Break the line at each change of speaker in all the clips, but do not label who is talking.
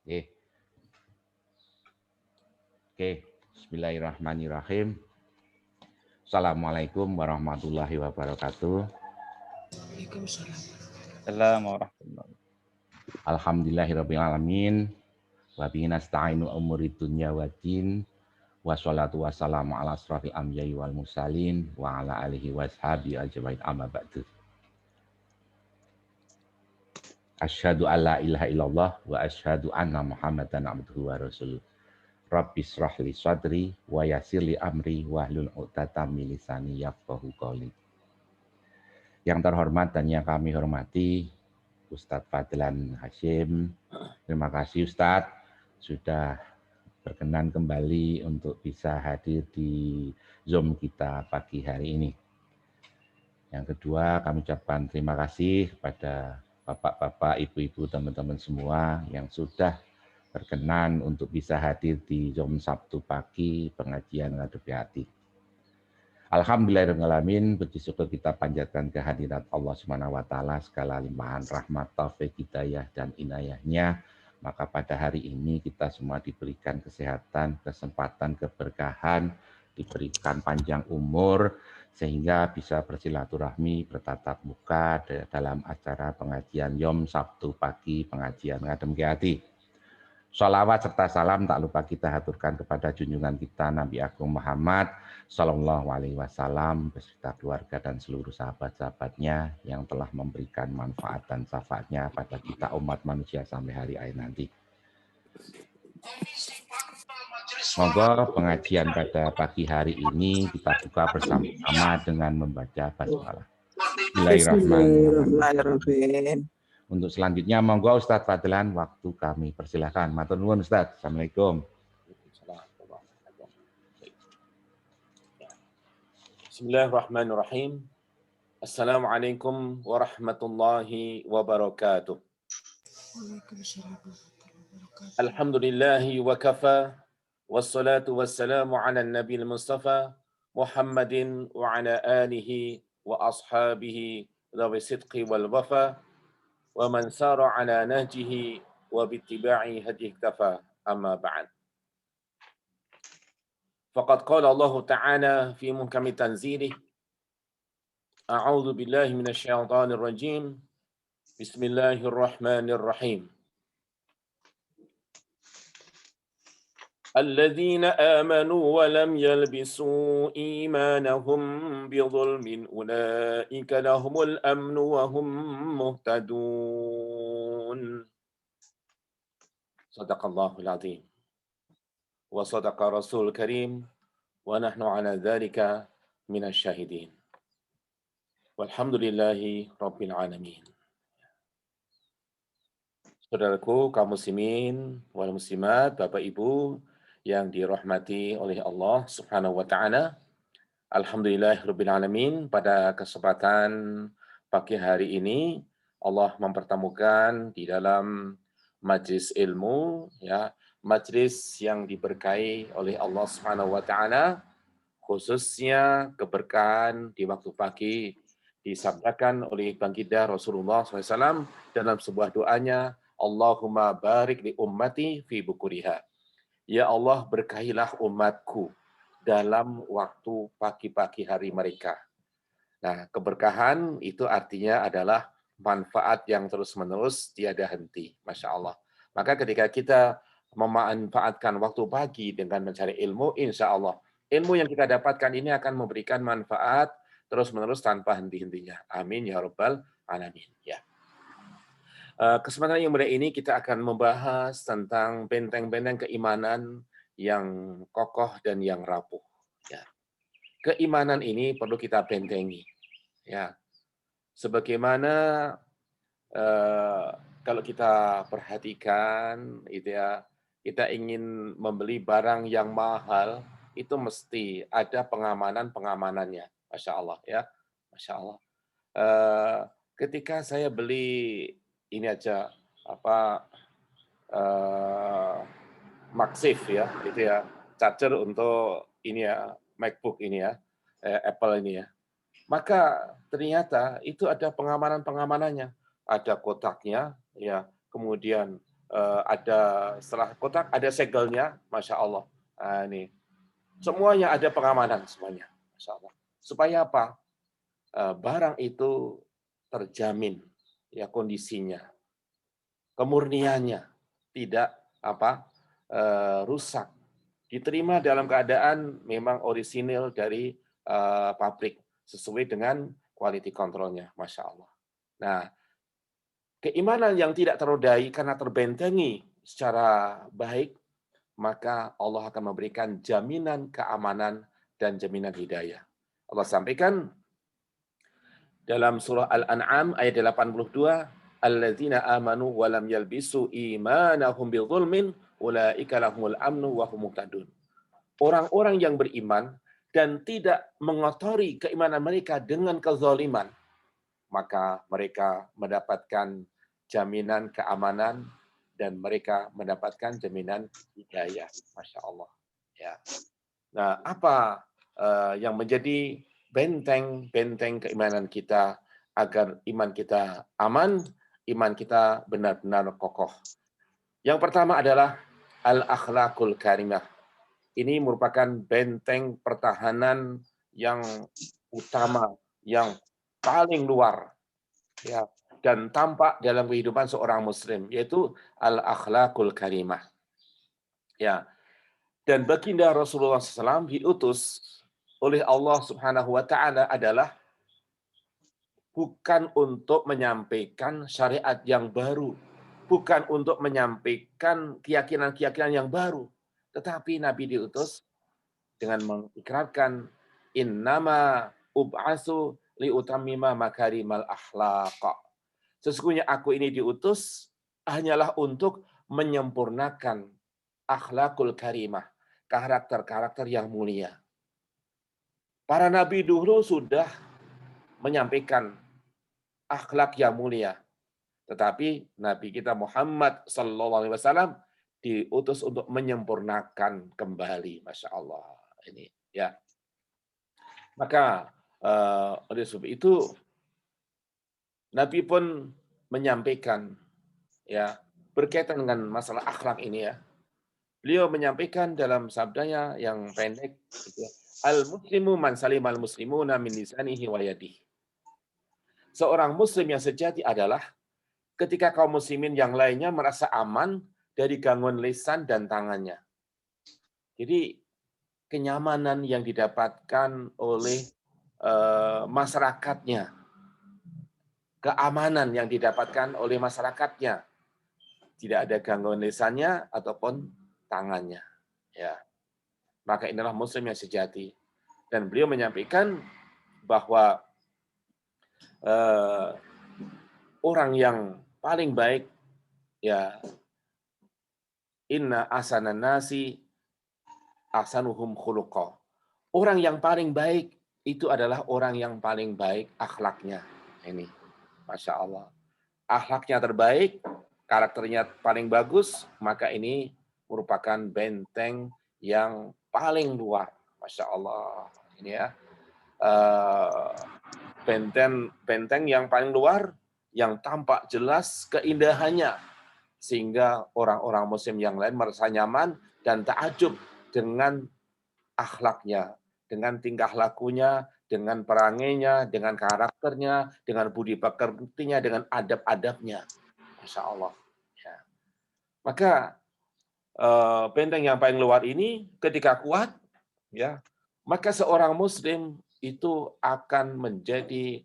Oke, oke. Bismillahirrahmanirrahim. Assalamualaikum warahmatullahi wabarakatuh.
Waalaikumsalam.
Assalamualaikum warahmatullahi
Alhamdulillahirabbil alamin. Wa bihi nasta'inu umuri dunya waddin. Wassalatu wassalamu ala asrofil anbiya'i wal mursalin wa ala alihi washabi ajmain amma ba'du. Asyhadu alla ilaha illallah wa asyhadu anna Muhammadan abduhu wa rasuluh. Rabbi shrah li sadri wa yassir li amri wahlul 'uqdatam min lisani yafqahu qawli. Yang terhormat dan yang kami hormati Ustadz Fadlan Hasyim. Terima kasih Ustadz sudah berkenan kembali untuk bisa hadir di Zoom kita pagi hari ini. Yang kedua, kami ucapkan terima kasih kepada bapak-bapak, ibu-ibu, teman-teman semua yang sudah berkenan untuk bisa hadir di Zoom Sabtu pagi pengajian ngadepi hati. Alhamdulillahirrahmanirrahim, puji syukur kita panjatkan kehadirat Allah Subhanahu wa taala, segala limpahan rahmat, taufik, hidayah dan inayahnya. Maka pada hari ini kita semua diberikan kesehatan, kesempatan, keberkahan, diberikan panjang umur sehingga bisa bersilaturahmi, bertatap muka dalam acara pengajian Yom Sabtu pagi pengajian ngadem ke hati. Sholawat serta salam tak lupa kita haturkan kepada junjungan kita Nabi Agung Muhammad Sallallahu Alaihi Wasallam beserta keluarga dan seluruh sahabat-sahabatnya yang telah memberikan manfaat dan syafaatnya pada kita umat manusia sampai hari akhir nanti. Semoga pengajian pada pagi hari ini kita buka bersama-sama dengan membaca basmalah.
Bismillahirrahmanirrahim.
Untuk selanjutnya, monggo Ustadz Fadlan, waktu kami persilahkan. Matur nuwun Ustadz. Assalamualaikum.
Bismillahirrahmanirrahim. Assalamualaikum warahmatullahi wabarakatuh.
Waalaikumsalam.
Alhamdulillahi wa kafa. Wassalatu wassalamu ala nabil mustafa Muhammadin wa ala alihi wa ashabihi dhawi sidqi wal wafa wa man sara ala nahjihi wa bittiba'i hadihi iktafa amma ba'd. Faqad qala Allah Ta'ala fi muhkami tanzilih A'udzu billahi minasyaitonir rajim. Bismillahirrahmanirrahim. Alladzina amanu wa lam yalbisu imanahum bidzulmin ulaika lahumul amnu wa hum muhtadun. Shadaqallahul azim. Wa sadaqa rasul karim wa nahnu ala dzalika minasyahidin. Walhamdulillahi rabbil alamin. Saudaraku kaum muslimin wal muslimat, Bapak Ibu yang dirahmati oleh Allah Subhanahu wa taala. Alhamdulillahirabbil alamin, pada kesempatan pagi hari ini Allah mempertemukan di dalam majlis ilmu, ya, majlis yang diberkahi oleh Allah Subhanahu wa taala, khususnya keberkahan di waktu pagi disabdakan oleh baginda Rasulullah SAW dalam sebuah doanya, Allahumma barik li ummati fi bukuriha. Ya Allah, berkahilah umatku dalam waktu pagi-pagi hari mereka. Nah, keberkahan itu artinya adalah manfaat yang terus-menerus tiada henti. Masya Allah. Maka ketika kita memanfaatkan waktu pagi dengan mencari ilmu, insya Allah ilmu yang kita dapatkan ini akan memberikan manfaat terus-menerus tanpa henti-hentinya. Amin ya rabbal alamin. Ya. Kesempatan yang mulia ini kita akan membahas tentang benteng-benteng keimanan yang kokoh dan yang rapuh. Ya. Keimanan ini perlu kita bentengi. Ya. Sebagaimana kalau kita perhatikan, itu ya, kita ingin membeli barang yang mahal, itu mesti ada pengamanannya. Masya Allah ya, Masya Allah. Ketika saya beli ini aja MagSafe ya, itu ya, charger untuk ini ya, MacBook ini ya, Apple ini ya. Maka ternyata itu ada pengamanannya, ada kotaknya ya, kemudian ada setelah kotak ada segelnya, masya Allah. Nah, ini semuanya ada pengamanan semuanya, masya Allah. Supaya apa? Barang itu terjamin ya kondisinya, kemurniannya tidak rusak, diterima dalam keadaan memang orisinil dari pabrik sesuai dengan quality controlnya, masya Allah. Nah, keimanan yang tidak ternodai karena terbentengi secara baik, maka Allah akan memberikan jaminan keamanan dan jaminan hidayah. Allah sampaikan dalam surah Al-An'am ayat 82, alladzina amanu wa lam yalbisu imanahum bidzulmin ulaika lahumul amnu wa hum muhtadun. Orang-orang yang beriman dan tidak mengotori keimanan mereka dengan kezaliman, maka mereka mendapatkan jaminan keamanan dan mereka mendapatkan jaminan hidayah. Masya Allah. Ya. Nah, apa yang menjadi benteng keimanan kita agar iman kita aman, iman kita benar-benar kokoh? Yang pertama adalah al-akhlaqul karimah. Ini merupakan benteng pertahanan yang utama, yang paling luar, ya, dan tampak dalam kehidupan seorang muslim, yaitu al-akhlaqul karimah. Ya. Dan baginda Rasulullah SAW diutus oleh Allah Subhanahu wa taala adalah bukan untuk menyampaikan syariat yang baru, bukan untuk menyampaikan keyakinan-keyakinan yang baru, tetapi Nabi diutus dengan mengikrarkan innama ub'asu liutammima makarimal akhlaq. Sesungguhnya aku ini diutus hanyalah untuk menyempurnakan akhlakul karimah, karakter-karakter yang mulia. Para nabi dulu sudah menyampaikan akhlak yang mulia, tetapi Nabi kita Muhammad SAW diutus untuk menyempurnakan kembali, masya Allah. Ini ya. Maka oleh sebab itu Nabi pun menyampaikan ya berkaitan dengan masalah akhlak ini ya. Beliau menyampaikan dalam sabdanya yang pendek, al-muslimu man salimal muslimuna min lisanihi wa yadihi. Seorang muslim yang sejati adalah ketika kaum muslimin yang lainnya merasa aman dari gangguan lisan dan tangannya. Jadi kenyamanan yang didapatkan oleh masyarakatnya, keamanan yang didapatkan oleh masyarakatnya, tidak ada gangguan lisannya ataupun tangannya. Ya, maka inilah muslim yang sejati. Dan beliau menyampaikan bahwa orang yang paling baik ya inna asanan nasi ahsanuhum khuluqa. Orang yang paling baik itu adalah orang yang paling baik akhlaknya. Ini, masya Allah. Akhlaknya terbaik, karakternya paling bagus, maka ini merupakan benteng yang paling luar, masya Allah. Ini ya, benteng yang paling luar, yang tampak jelas keindahannya, sehingga orang-orang muslim yang lain merasa nyaman dan takjub dengan akhlaknya, dengan tingkah lakunya, dengan perangainya, dengan karakternya, dengan budi pekertinya, dengan adab-adabnya. Masya Allah. Ya. Maka benteng yang paling luar ini ketika kuat, ya, maka seorang muslim itu akan menjadi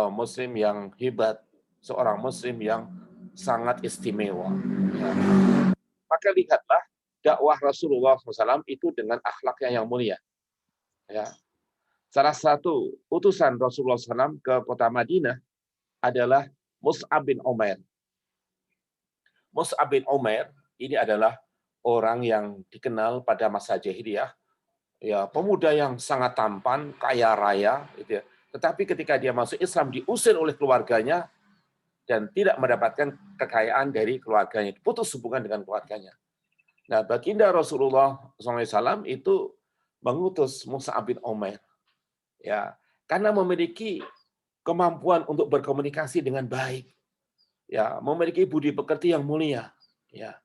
muslim yang hebat, seorang muslim yang sangat istimewa. Ya. Maka lihatlah dakwah Rasulullah SAW itu dengan akhlaknya yang mulia. Ya. Salah satu utusan Rasulullah SAW ke kota Madinah adalah Mus'ab bin Umair. Mus'ab bin Umair ini adalah orang yang dikenal pada masa jahiliyah, ya, pemuda yang sangat tampan, kaya raya, gitu ya. Tetapi ketika dia masuk Islam diusir oleh keluarganya dan tidak mendapatkan kekayaan dari keluarganya, putus hubungan dengan keluarganya. Nah, baginda Rasulullah SAW itu mengutus Mus'ab bin Umair, ya, karena memiliki kemampuan untuk berkomunikasi dengan baik, ya, memiliki budi pekerti yang mulia, Ya.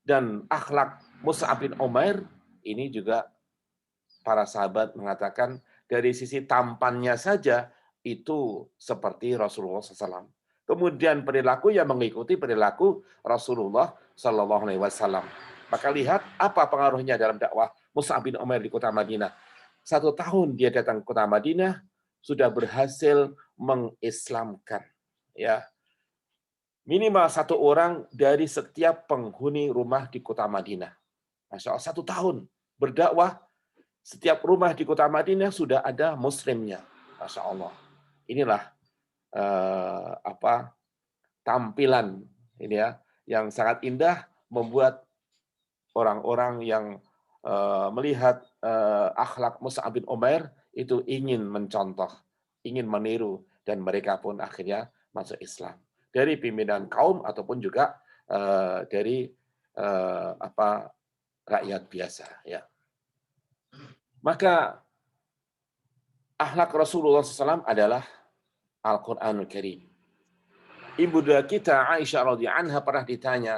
Dan akhlak Mus'ab bin Umair ini juga para sahabat mengatakan dari sisi tampannya saja itu seperti Rasulullah SAW. Kemudian perilaku yang mengikuti perilaku Rasulullah SAW. Maka lihat apa pengaruhnya dalam dakwah Mus'ab bin Umair di kota Madinah. 1 tahun dia datang ke kota Madinah sudah berhasil mengislamkan. Ya, minimal 1 orang dari setiap penghuni rumah di kota Madinah. Masya Allah, 1 tahun berdakwah. Setiap rumah di kota Madinah sudah ada muslimnya. Masya Allah. Inilah tampilan ini ya yang sangat indah, membuat orang-orang yang melihat akhlak Mus'ab bin Umair itu ingin mencontoh, ingin meniru, dan mereka pun akhirnya masuk Islam. Dari pimpinan kaum ataupun juga dari rakyat biasa. Ya. Maka akhlak Rasulullah SAW adalah Al-Quranul Karim. Ibunda kita Aisyah radhiyallahu anha pernah ditanya,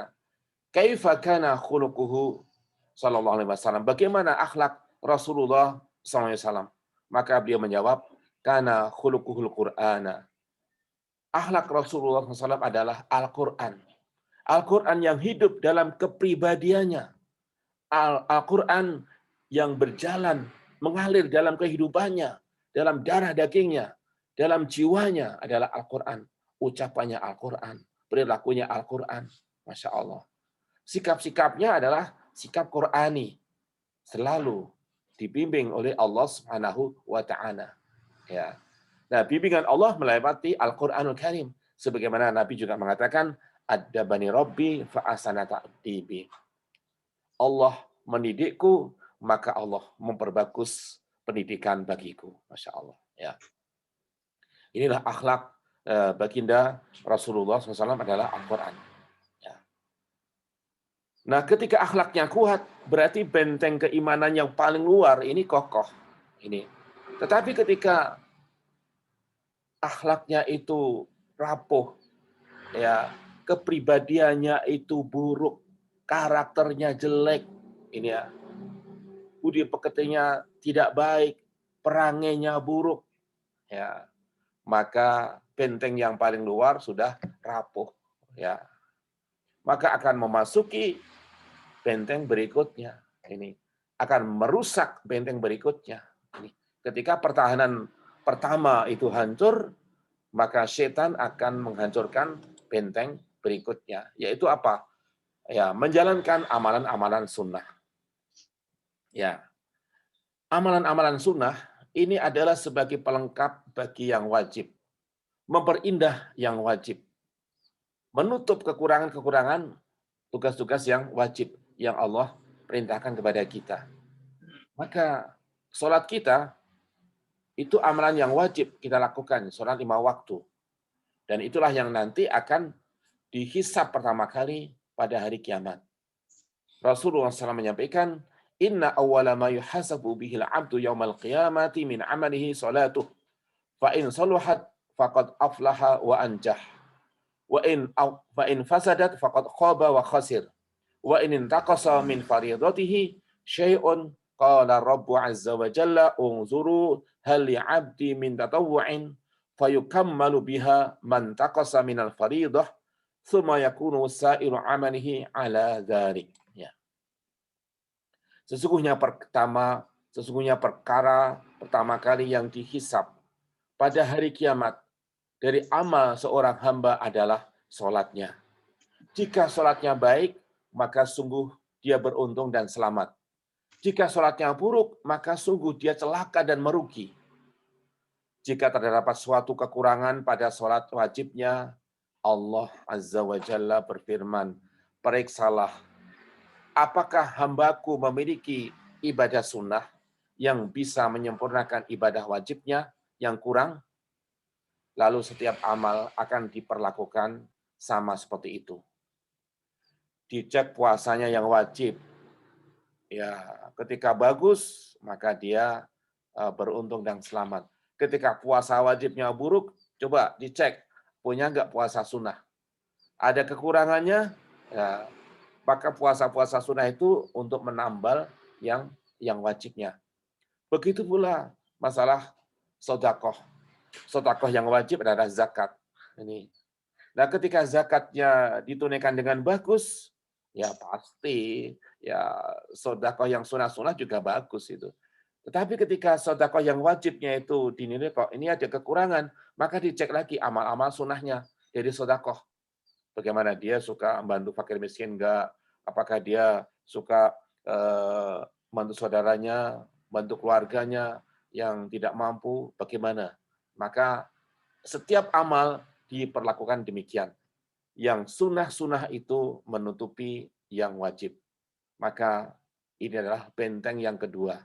"Kaifa kana khuluquhu sallallahu alaihi wasallam?" Bagaimana akhlak Rasulullah SAW? Maka beliau menjawab, "Kana khuluquhul Qur'ana." Akhlak Rasulullah SAW adalah Al-Quran. Al-Quran yang hidup dalam kepribadiannya. Al-Quran yang berjalan, mengalir dalam kehidupannya, dalam darah dagingnya, dalam jiwanya adalah Al-Quran. Ucapannya Al-Quran, perilakunya Al-Quran. Masya Allah. Sikap-sikapnya adalah sikap Qurani. Selalu dibimbing oleh Allah Subhanahu wa Ta'ala. Ya. Nah, bimbingan Allah melewati Al-Quranul Karim. Sebagaimana Nabi juga mengatakan, "Adabani Rabbi fa ahsana ta'dibi." Allah mendidikku, maka Allah memperbagus pendidikan bagiku. Masya Allah. Ya. Inilah akhlak baginda Rasulullah SAW adalah Al-Quran. Ya. Nah, ketika akhlaknya kuat, berarti benteng keimanan yang paling luar ini kokoh. Ini. Tetapi ketika akhlaknya itu rapuh, ya, kepribadiannya itu buruk, karakternya jelek, ini ya, budi pekertinya tidak baik, perangainya buruk, ya, maka benteng yang paling luar sudah rapuh, ya, maka akan memasuki benteng berikutnya, ini akan merusak benteng berikutnya. Ini. Ketika pertahanan pertama itu hancur, maka setan akan menghancurkan benteng berikutnya, yaitu apa? Ya, menjalankan amalan-amalan sunnah. Ya, amalan-amalan sunnah ini adalah sebagai pelengkap bagi yang wajib, memperindah yang wajib, menutup kekurangan-kekurangan tugas-tugas yang wajib yang Allah perintahkan kepada kita. Maka sholat kita itu amalan yang wajib kita lakukan, sholat 5 waktu. Dan itulah yang nanti akan dihisab pertama kali pada hari kiamat. Rasulullah SAW menyampaikan, "Inna awwala ma yuhasabu bihil abdu yaumal qiyamati min amalihi salatuh. Fa in saluhat faqad aflaha wa anjah. Wa in fasadat faqad khaba wa khasir. Wa in intaqasa min faridatihi syai'un qala Rabbu azza wa jalla unzuru hal li'abdi min tatawwu'in fayukammalu biha man taqasa minal faridah thumma yakunu sa'iru amalihi ala dzalik." Ya. Sesungguhnya perkara pertama kali yang dihisab pada hari kiamat dari amal seorang hamba adalah sholatnya. Jika sholatnya baik, maka sungguh dia beruntung dan selamat. Jika sholatnya buruk, maka sungguh dia celaka dan merugi. Jika terdapat suatu kekurangan pada sholat wajibnya, Allah Azza wa Jalla berfirman, "Periksalah, apakah hambaku memiliki ibadah sunnah yang bisa menyempurnakan ibadah wajibnya yang kurang?" Lalu setiap amal akan diperlakukan sama seperti itu. Dicek puasanya yang wajib. Ya, ketika bagus, maka dia beruntung dan selamat. Ketika puasa wajibnya buruk, coba dicek, punya nggak puasa sunnah. Ada kekurangannya, ya, Maka puasa-puasa sunnah itu untuk menambal yang wajibnya. Begitu pula masalah sedekah. Sedekah yang wajib adalah zakat. Ini. Nah, ketika zakatnya ditunaikan dengan bagus, ya pasti ya sedekah yang sunah-sunah juga bagus itu. Tetapi ketika sedekah yang wajibnya itu dinilai kok ini ada kekurangan, maka dicek lagi amal-amal sunahnya dari sedekah. Bagaimana dia suka membantu fakir miskin enggak? Apakah dia suka bantu saudaranya, bantu keluarganya yang tidak mampu, bagaimana? Maka setiap amal diperlakukan demikian. Yang sunnah-sunnah itu menutupi yang wajib. Maka ini adalah benteng yang kedua.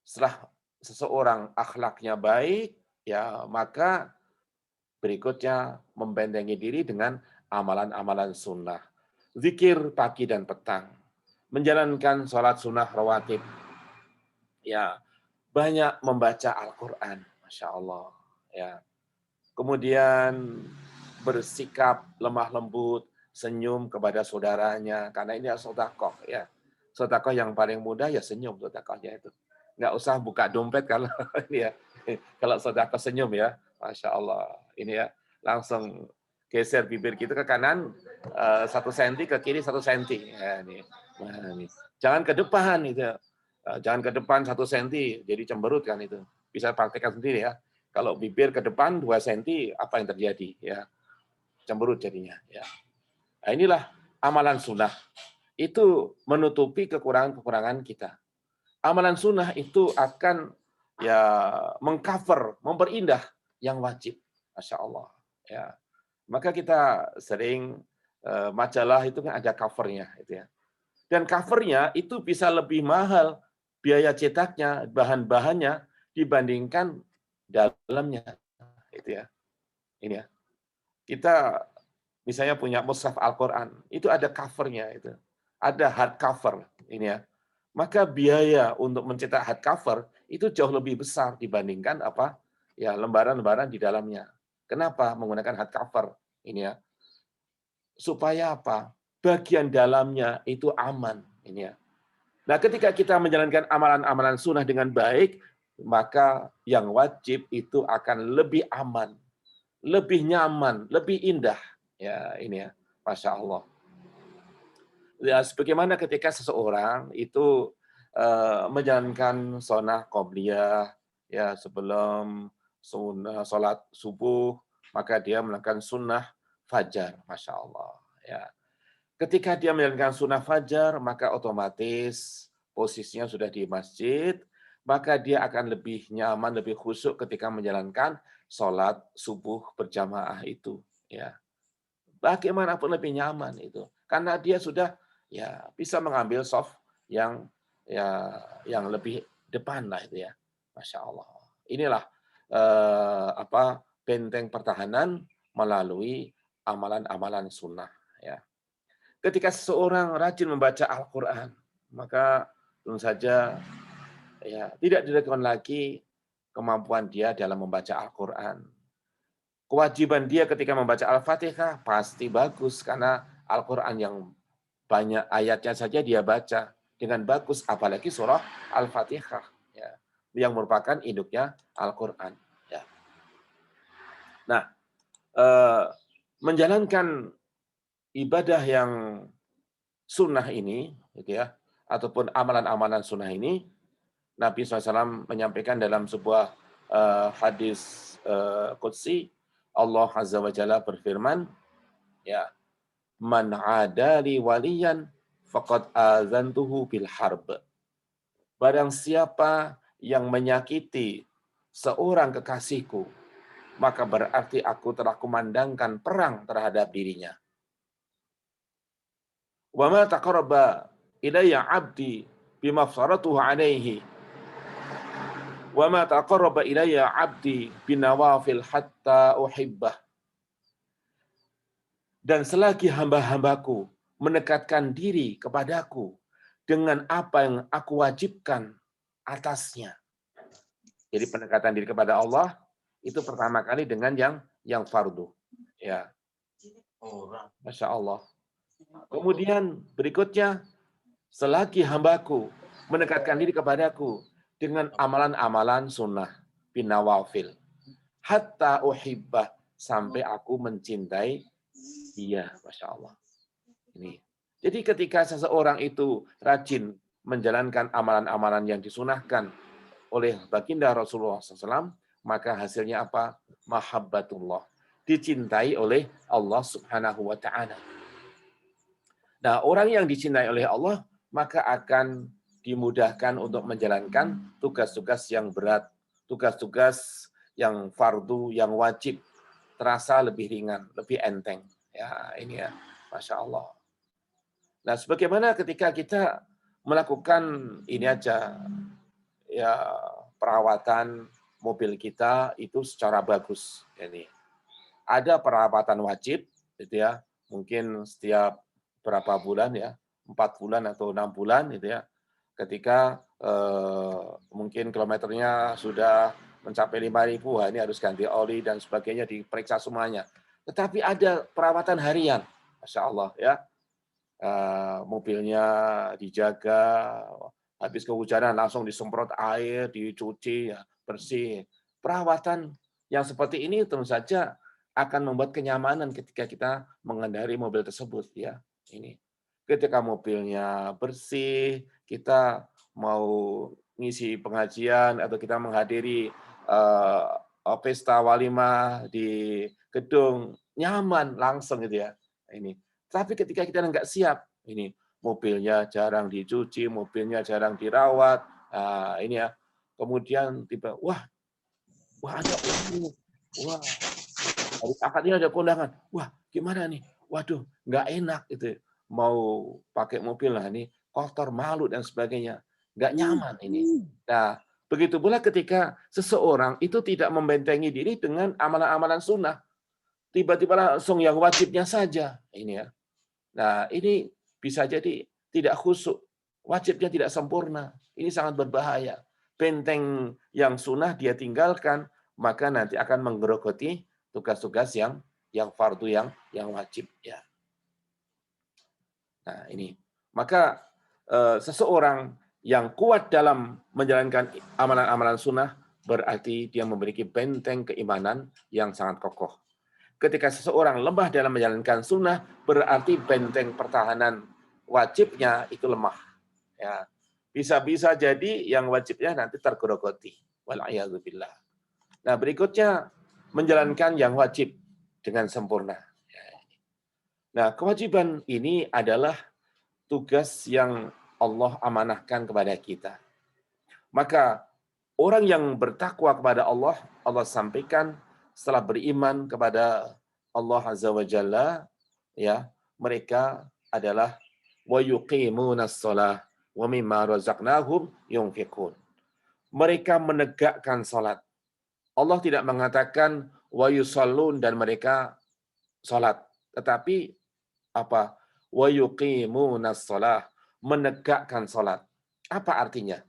Setelah seseorang akhlaknya baik, ya maka berikutnya membentengi diri dengan amalan-amalan sunnah. Zikir pagi dan petang. Menjalankan sholat sunnah rawatib. Ya, banyak membaca Al-Quran. Masya Allah. Ya. Kemudian bersikap lemah lembut, senyum kepada saudaranya. Karena ini sedekah. Ya. Sedekah yang paling mudah ya senyum sedekahnya itu. Nggak usah buka dompet kalau ini ya. Kalau sedekah senyum ya. Masya Allah. Ini ya. Langsung geser bibir kita ke kanan 1 senti, ke kiri 1 senti. Ya, ini. Nah, ini. Jangan ke depan itu. Jangan ke depan 1 senti, jadi cemberut kan itu. Bisa praktekkan sendiri ya. Kalau bibir ke depan 2 senti, apa yang terjadi? Ya, cemberut jadinya. Ya. Nah, inilah amalan sunnah. Itu menutupi kekurangan-kekurangan kita. Amalan sunnah itu akan ya mengcover, memperindah yang wajib. Masya Allah. Ya. Maka kita sering majalah itu kan ada covernya, itu ya. Dan covernya itu bisa lebih mahal biaya cetaknya, bahan-bahannya dibandingkan dalamnya, itu ya. Ini ya. Kita misalnya punya mushaf Al-Qur'an, itu ada covernya itu. Ada hard cover, ini ya. Maka biaya untuk mencetak hard cover itu jauh lebih besar dibandingkan apa? Ya, lembaran-lembaran di dalamnya. Kenapa menggunakan hard cover? Ini ya. Supaya apa? Bagian dalamnya itu aman, ini ya. Nah, ketika kita menjalankan amalan-amalan sunnah dengan baik, maka yang wajib itu akan lebih aman, lebih nyaman, lebih indah. Ya, ini ya. Masya Allah. Ya, sebagaimana ketika seseorang itu menjalankan sunnah qobliyah, ya sebelum sunnah sholat subuh, maka dia melakukan sunnah fajar. Masya Allah. Ya. Ketika dia menjalankan sunnah fajar, maka otomatis posisinya sudah di masjid, maka dia akan lebih nyaman, lebih khusyuk ketika menjalankan sholat subuh berjamaah itu. Ya, bagaimanapun lebih nyaman itu, karena dia sudah ya bisa mengambil soft yang yang lebih depan lah itu ya. Masya Allah. Inilah benteng pertahanan melalui amalan-amalan sunnah. Ya. Ketika seseorang rajin membaca Al-Quran, maka tentu saja ya tidak diragukan lagi kemampuan dia dalam membaca Al-Quran. Kewajiban dia ketika membaca Al-Fatihah pasti bagus, karena Al-Quran yang banyak ayatnya saja dia baca dengan bagus, apalagi surah Al-Fatihah, ya, yang merupakan induknya Al-Quran. Ya. Nah, menjalankan ibadah yang sunnah ini, gitu ya, ataupun amalan-amalan sunnah ini, Nabi SAW menyampaikan dalam sebuah hadis qudsi, Allah Azza wa Jalla berfirman, ya, man adali waliyan faqad azantuhu bil harb. Barang siapa yang menyakiti seorang kekasihku, maka berarti aku telah kumandangkan perang terhadap dirinya. Wa ma taqarraba ilayya 'abdi bima afsaratuhu 'alaihi wa ma taqarraba ilayya 'abdi binawafil hatta uhibbah. Dan selagi hamba-hambaku mendekatkan diri kepadaku dengan apa yang aku wajibkan atasnya. Jadi pendekatan diri kepada Allah itu pertama kali dengan yang fardu. Ya. Masya Allah. Kemudian berikutnya, selagi hambaku mendekatkan diri kepadaku dengan amalan-amalan sunnah bin nawafil, hatta uhibbah, sampai aku mencintai dia, Masya Allah. Ini. Jadi ketika seseorang itu rajin menjalankan amalan-amalan yang disunahkan oleh baginda Rasulullah SAW, maka hasilnya apa? Mahabbatullah. Dicintai oleh Allah Subhanahu wa Ta'ala. Nah, orang yang dicintai oleh Allah, maka akan dimudahkan untuk menjalankan tugas-tugas yang berat, tugas-tugas yang fardu, yang wajib, terasa lebih ringan, lebih enteng. Ya, ini ya, Masya Allah. Nah, sebagaimana ketika kita melakukan ini aja, ya perawatan mobil kita itu secara bagus. Ini ada perawatan wajib, gitu ya, mungkin setiap berapa bulan ya, 4 bulan atau 6 bulan, gitu ya. Ketika mungkin kilometernya sudah mencapai 5.000, wah ini harus ganti oli dan sebagainya, diperiksa semuanya. Tetapi ada perawatan harian, Masya Allah ya. Mobilnya dijaga, habis kehujanan langsung disemprot air, dicuci, ya, bersih. Perawatan yang seperti ini tentu saja akan membuat kenyamanan ketika kita mengendarai mobil tersebut, ya. Ini ketika mobilnya bersih, kita mau ngisi pengajian atau kita menghadiri pesta walimah di gedung, nyaman langsung gitu ya. Ini. Tapi ketika kita nggak siap, ini mobilnya jarang dicuci, mobilnya jarang dirawat, ini ya. Kemudian tiba, wah ada ini, wah hari akad ini ada kondangan, wah gimana nih, waduh nggak enak itu, mau pakai mobil lah ini kotor, malu dan sebagainya, nggak nyaman ini. Nah, begitu pula ketika seseorang itu tidak membentengi diri dengan amalan-amalan sunnah, tiba-tiba langsung yang wajibnya saja, ini ya. Nah, ini bisa jadi tidak khusyuk, wajibnya tidak sempurna. Ini sangat berbahaya. Benteng yang sunnah dia tinggalkan, maka nanti akan menggerogoti tugas-tugas yang fardu, yang wajib. Ya. Nah, ini. Maka seseorang yang kuat dalam menjalankan amalan-amalan sunnah berarti dia memiliki benteng keimanan yang sangat kokoh. Ketika seseorang lemah dalam menjalankan sunnah, berarti benteng pertahanan wajibnya itu lemah. Ya, bisa-bisa jadi yang wajibnya nanti tergerogoti. Wal'iyadzubillah. Nah, berikutnya menjalankan yang wajib dengan sempurna. Nah, kewajiban ini adalah tugas yang Allah amanahkan kepada kita. Maka orang yang bertakwa kepada Allah, Allah sampaikan setelah beriman kepada Allah Azza wa Jalla, ya, mereka adalah wa yuqimunas shalah wa mimma razaqnahum yunfiqun. Mereka menegakkan salat. Allah tidak mengatakan wa yusallun dan mereka salat, tetapi apa? Wa yuqimunas shalah, menegakkan salat. Apa artinya?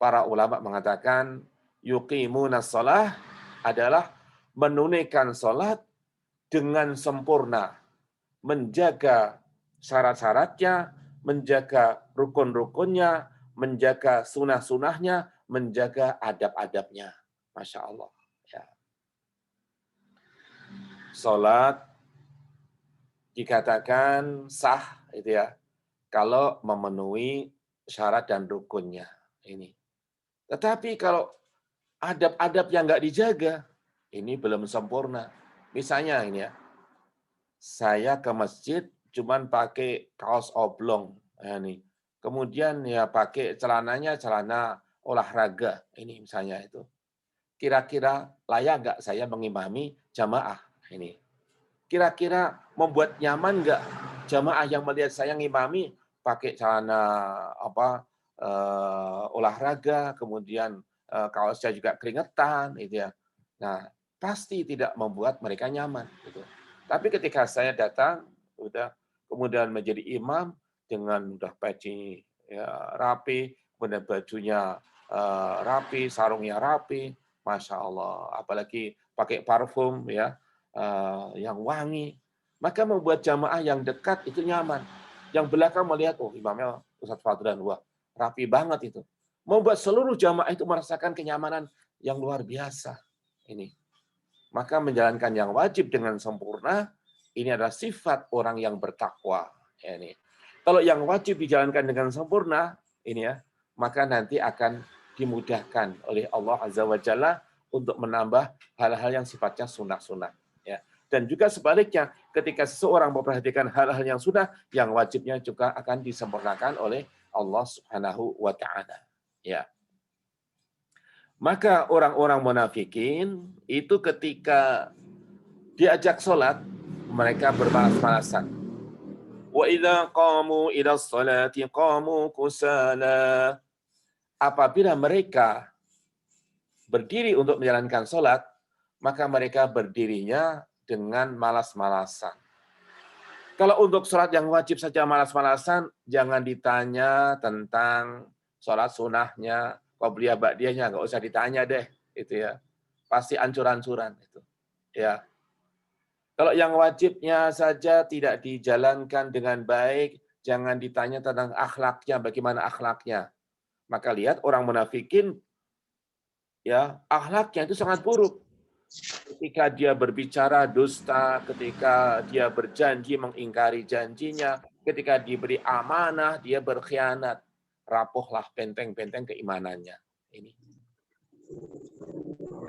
Para ulama mengatakan yuqimunas shalah adalah menunaikan salat dengan sempurna, menjaga syarat-syaratnya, menjaga rukun-rukunnya, menjaga sunah-sunahnya, menjaga adab-adabnya. Masya Allah. Ya. Salat dikatakan sah, itu ya, kalau memenuhi syarat dan rukunnya. Ini. Tetapi kalau adab-adab yang nggak dijaga, ini belum sempurna. Misalnya ini ya, saya ke masjid cuman pakai kaos oblong, ya nih. Kemudian ya pakai celananya celana olahraga, ini misalnya itu. Kira-kira layak nggak saya mengimami jamaah ini? Kira-kira membuat nyaman nggak jamaah yang melihat saya ngimami pakai celana olahraga, kemudian kaosnya juga keringetan, gitu ya. Nah, pasti tidak membuat mereka nyaman. Gitu. Tapi ketika saya datang, udah kemudian menjadi imam dengan udah peci ya, rapi, kemudian bajunya rapi, sarungnya rapi, masya Allah. Apalagi pakai parfum ya yang wangi. Maka membuat jamaah yang dekat itu nyaman. Yang belakang melihat, oh imamnya Ustadz Fadlan, wah rapi banget itu. Membuat seluruh jamaah itu merasakan kenyamanan yang luar biasa. Ini. Maka menjalankan yang wajib dengan sempurna, ini adalah sifat orang yang bertakwa. Ini. Kalau yang wajib dijalankan dengan sempurna, ini ya, maka nanti akan dimudahkan oleh Allah Azza wa Jalla untuk menambah hal-hal yang sifatnya sunnah-sunnah. Ya. Dan juga sebaliknya, ketika seseorang memperhatikan hal-hal yang sunnah, yang wajibnya juga akan disempurnakan oleh Allah Subhanahu wa Ta'ala. Ya. Maka orang-orang munafikin itu ketika diajak sholat, mereka bermalas-malasan. Wa idza qamu ila sholati qamu kusala. Apabila mereka berdiri untuk menjalankan sholat, maka mereka berdirinya dengan malas-malasan. Kalau untuk sholat yang wajib saja malas-malasan, jangan ditanya tentang sholat sunahnya, qobliyah ba'diyahnya, nggak usah ditanya deh, itu ya. Pasti ancur-ancuran itu. Ya. Kalau yang wajibnya saja tidak dijalankan dengan baik, jangan ditanya tentang akhlaknya, bagaimana akhlaknya. Maka lihat orang munafikin, ya akhlaknya itu sangat buruk. Ketika dia berbicara dusta, ketika dia berjanji mengingkari janjinya, ketika diberi amanah dia berkhianat, rapuhlah benteng-benteng keimanannya. Ini.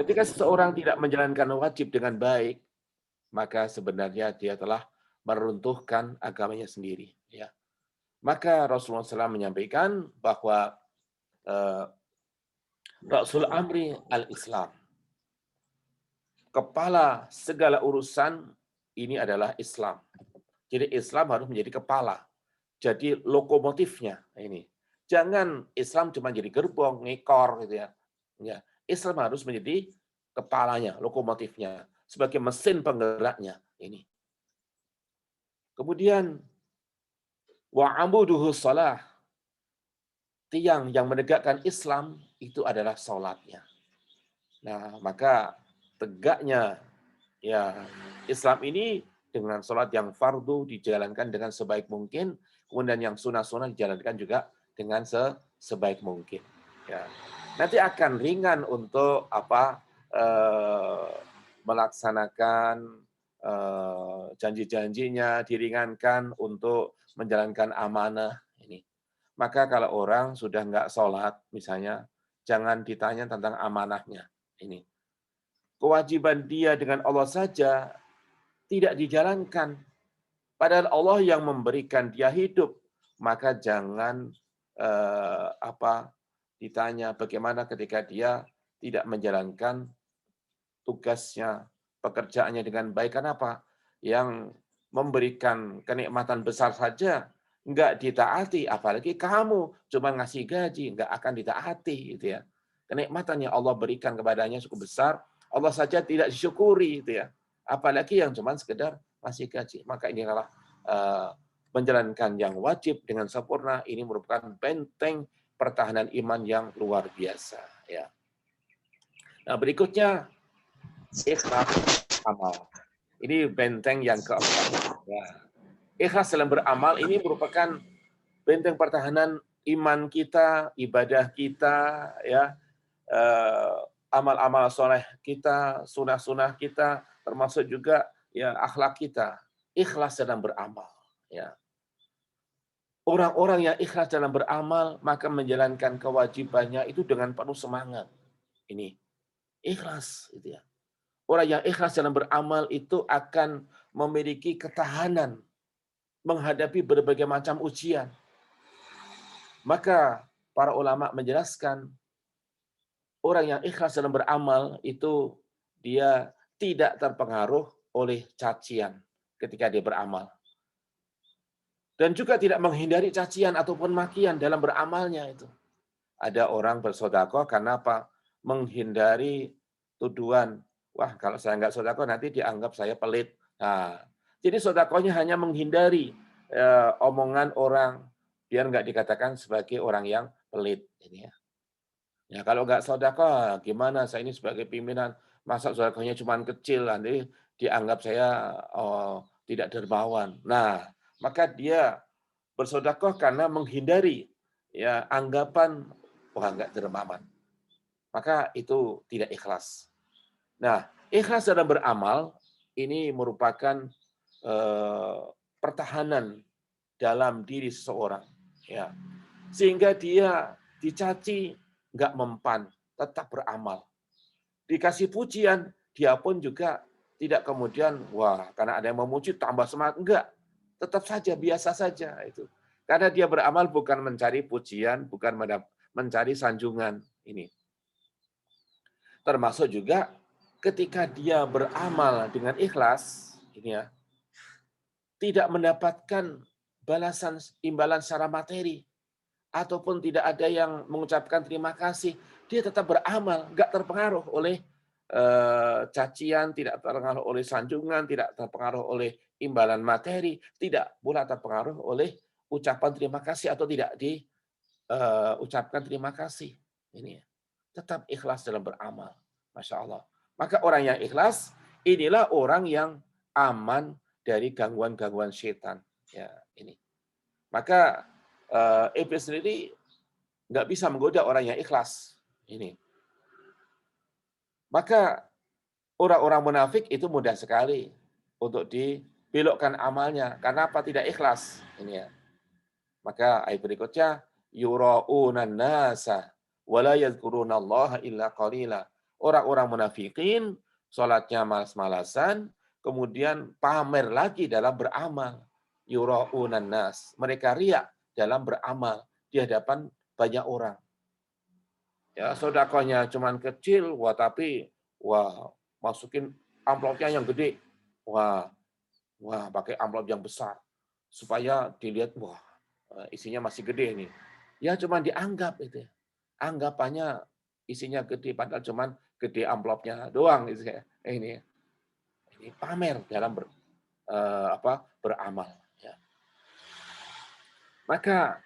Ketika seseorang tidak menjalankan wajib dengan baik, maka sebenarnya dia telah meruntuhkan agamanya sendiri. Ya. Maka Rasulullah SAW menyampaikan bahwa Rasul Amri al-Islam. Kepala segala urusan ini adalah Islam. Jadi Islam harus menjadi kepala. Jadi lokomotifnya ini. Jangan Islam cuma jadi gerbong, ngekor gitu ya. Ya, Islam harus menjadi kepalanya, lokomotifnya, sebagai mesin penggeraknya ini. Kemudian wa amuduhu shalah. Tiang yang menegakkan Islam itu adalah salatnya. Nah, maka tegaknya ya Islam ini dengan salat yang fardu dijalankan dengan sebaik mungkin, kemudian yang sunnah-sunnah dijalankan juga dengan sebaik mungkin. Ya. Nanti akan ringan untuk melaksanakan janji-janjinya, diringankan untuk menjalankan amanah ini. Maka kalau orang sudah nggak sholat, misalnya, jangan ditanya tentang amanahnya. Ini kewajiban dia dengan Allah saja tidak dijalankan. Padahal Allah yang memberikan dia hidup, maka jangan ditanya bagaimana ketika dia tidak menjalankan tugasnya, pekerjaannya dengan baik. Kenapa? Yang memberikan kenikmatan besar saja nggak ditaati, apalagi kamu cuma ngasih gaji, nggak akan ditaati, gitu ya. Kenikmatan yang Allah berikan kepadanya cukup besar, Allah saja tidak disyukuri, gitu ya. Apalagi yang cuma sekedar ngasih gaji. Maka ini adalah menjalankan yang wajib dengan sempurna, ini merupakan benteng pertahanan iman yang luar biasa. Ya. Nah berikutnya ikhlas amal. Ini benteng yang keempat. Ya. Ikhlas dalam beramal ini merupakan benteng pertahanan iman kita, ibadah kita, ya, amal-amal soleh kita, sunah-sunah kita, termasuk juga ya akhlak kita. Ikhlas dalam beramal. Ya. Orang-orang yang ikhlas dalam beramal maka menjalankan kewajibannya itu dengan penuh semangat. Ini ikhlas, gitu ya. Orang yang ikhlas dalam beramal itu akan memiliki ketahanan menghadapi berbagai macam ujian. Maka para ulama menjelaskan orang yang ikhlas dalam beramal itu dia tidak terpengaruh oleh cacian ketika dia beramal. Dan juga tidak menghindari cacian ataupun makian dalam beramalnya itu. Ada orang bersedekah karena apa? Menghindari tuduhan. Wah, kalau saya nggak sedekah nanti dianggap saya pelit. Nah, jadi sedekahnya hanya menghindari omongan orang biar nggak dikatakan sebagai orang yang pelit. Ini ya. Ya kalau nggak sedekah, gimana? Saya ini sebagai pimpinan, masa sedekahnya cuma kecil, nanti dianggap saya tidak dermawan. Nah, maka dia bersedekah karena menghindari ya anggapan wah nggak dermawan. Maka itu tidak ikhlas. Nah, ikhlas dalam beramal ini merupakan pertahanan dalam diri seseorang, ya, sehingga dia dicaci nggak mempan, tetap beramal. Dikasih pujian, dia pun juga tidak kemudian wah karena ada yang memuji tambah semangat, enggak, tetap saja biasa saja itu. Karena dia beramal bukan mencari pujian, bukan mencari sanjungan ini. Termasuk juga ketika dia beramal dengan ikhlas, ini ya, tidak mendapatkan balasan imbalan secara materi, ataupun tidak ada yang mengucapkan terima kasih, dia tetap beramal, nggak terpengaruh oleh cacian, tidak terpengaruh oleh sanjungan, tidak terpengaruh oleh imbalan materi, tidak pula terpengaruh oleh ucapan terima kasih atau tidak diucapkan terima kasih. Ini ya. Tetap ikhlas dalam beramal. Masya Allah. Maka orang yang ikhlas, inilah orang yang aman dari gangguan-gangguan setan. Ya, ini. Maka iblis sendiri nggak bisa menggoda orang yang ikhlas. Ini. Maka orang-orang munafik itu mudah sekali untuk dibelokkan amalnya. Karena apa? Tidak ikhlas. Ini ya. Maka ayat berikutnya, yura'unan nasa wa la yadhkurunallaha illa qalila. Orang-orang munafikin, sholatnya malas-malasan, kemudian pamer lagi dalam beramal. Yura'unan nas. Mereka riak dalam beramal di hadapan banyak orang. Ya, sedekahnya cuman kecil, tapi masukin amplopnya yang gede. Wah, pakai amplop yang besar supaya dilihat isinya masih gede nih. Ya cuma dianggap itu. Anggapannya isinya gede padahal cuman gede amplopnya doang gitu ya. Ini pamer dalam beramal ya. Maka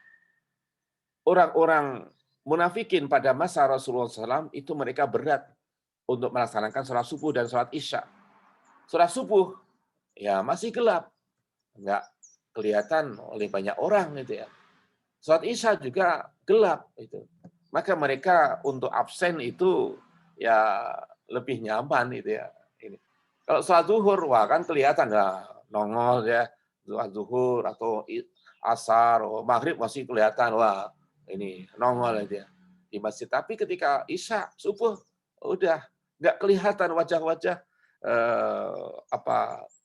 orang-orang munafikin pada masa Rasulullah SAW itu mereka berat untuk melaksanakan sholat subuh dan sholat isya. Sholat subuh ya masih gelap, nggak kelihatan oleh banyak orang gitu ya. Sholat isya juga gelap itu. Maka mereka untuk absen itu ya lebih nyaman itu ya. Ini. Kalau sholat zuhur, kan kelihatan nongol ya sholat zuhur atau asar, maghrib masih kelihatan ini nongol itu ya di masjid. Tapi ketika isya subuh udah nggak kelihatan wajah-wajah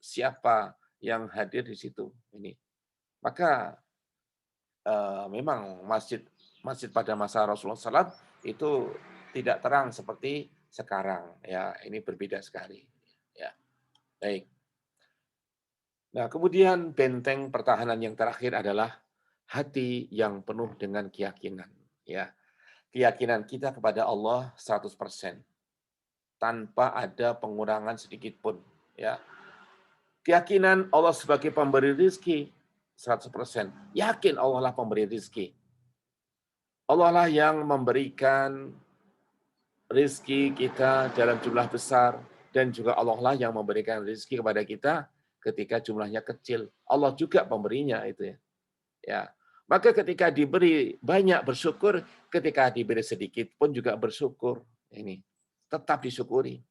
siapa yang hadir di situ ini. Maka memang masjid pada masa Rasulullah SAW itu tidak terang seperti sekarang ya, ini berbeda sekali ya. Baik. Nah, kemudian benteng pertahanan yang terakhir adalah hati yang penuh dengan keyakinan ya. Keyakinan kita kepada Allah 100% tanpa ada pengurangan sedikit pun ya. Keyakinan Allah sebagai pemberi rezeki 100%. Yakin Allah lah pemberi rezeki. Allah lah yang memberikan rezeki kita dalam jumlah besar dan juga Allah lah yang memberikan rezeki kepada kita ketika jumlahnya kecil. Allah juga pemberinya itu ya. Ya. Maka ketika diberi banyak bersyukur, ketika diberi sedikit pun juga bersyukur. Ini tetap disyukuri.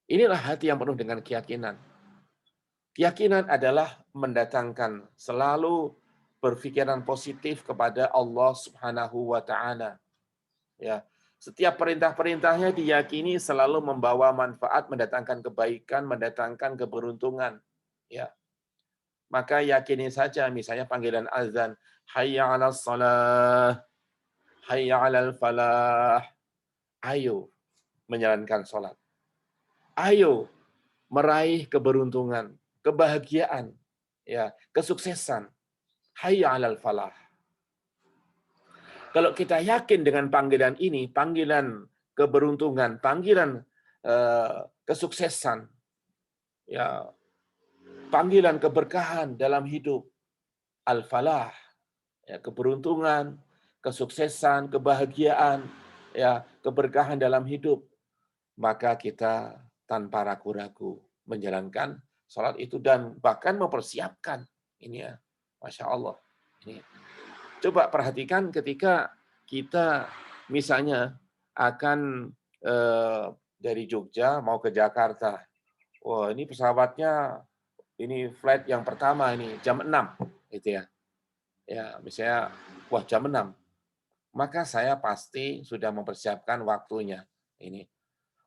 Inilah hati yang penuh dengan keyakinan. Keyakinan adalah mendatangkan selalu berpikiran positif kepada Allah Subhanahu wa taala. Ya, setiap perintah-perintahnya diyakini selalu membawa manfaat, mendatangkan kebaikan, mendatangkan keberuntungan. Ya. Maka yakini saja misalnya panggilan azan, hayya 'alas shalah, hayya 'alal falah. Ayo menjalankan salat. Ayo meraih keberuntungan, kebahagiaan, ya, kesuksesan. Hayya 'alal falah. Kalau kita yakin dengan panggilan ini, panggilan keberuntungan, panggilan kesuksesan, ya, panggilan keberkahan dalam hidup, al-falah, ya, keberuntungan, kesuksesan, kebahagiaan, ya, keberkahan dalam hidup, maka kita tanpa ragu-ragu menjalankan Salat itu dan bahkan mempersiapkan ini ya. Masya Allah. Ini. Coba perhatikan ketika kita misalnya akan dari Jogja mau ke Jakarta. Wah, ini pesawatnya ini flight yang pertama ini jam 6 gitu ya. Ya, misalnya wah jam 6. Maka saya pasti sudah mempersiapkan waktunya. Ini.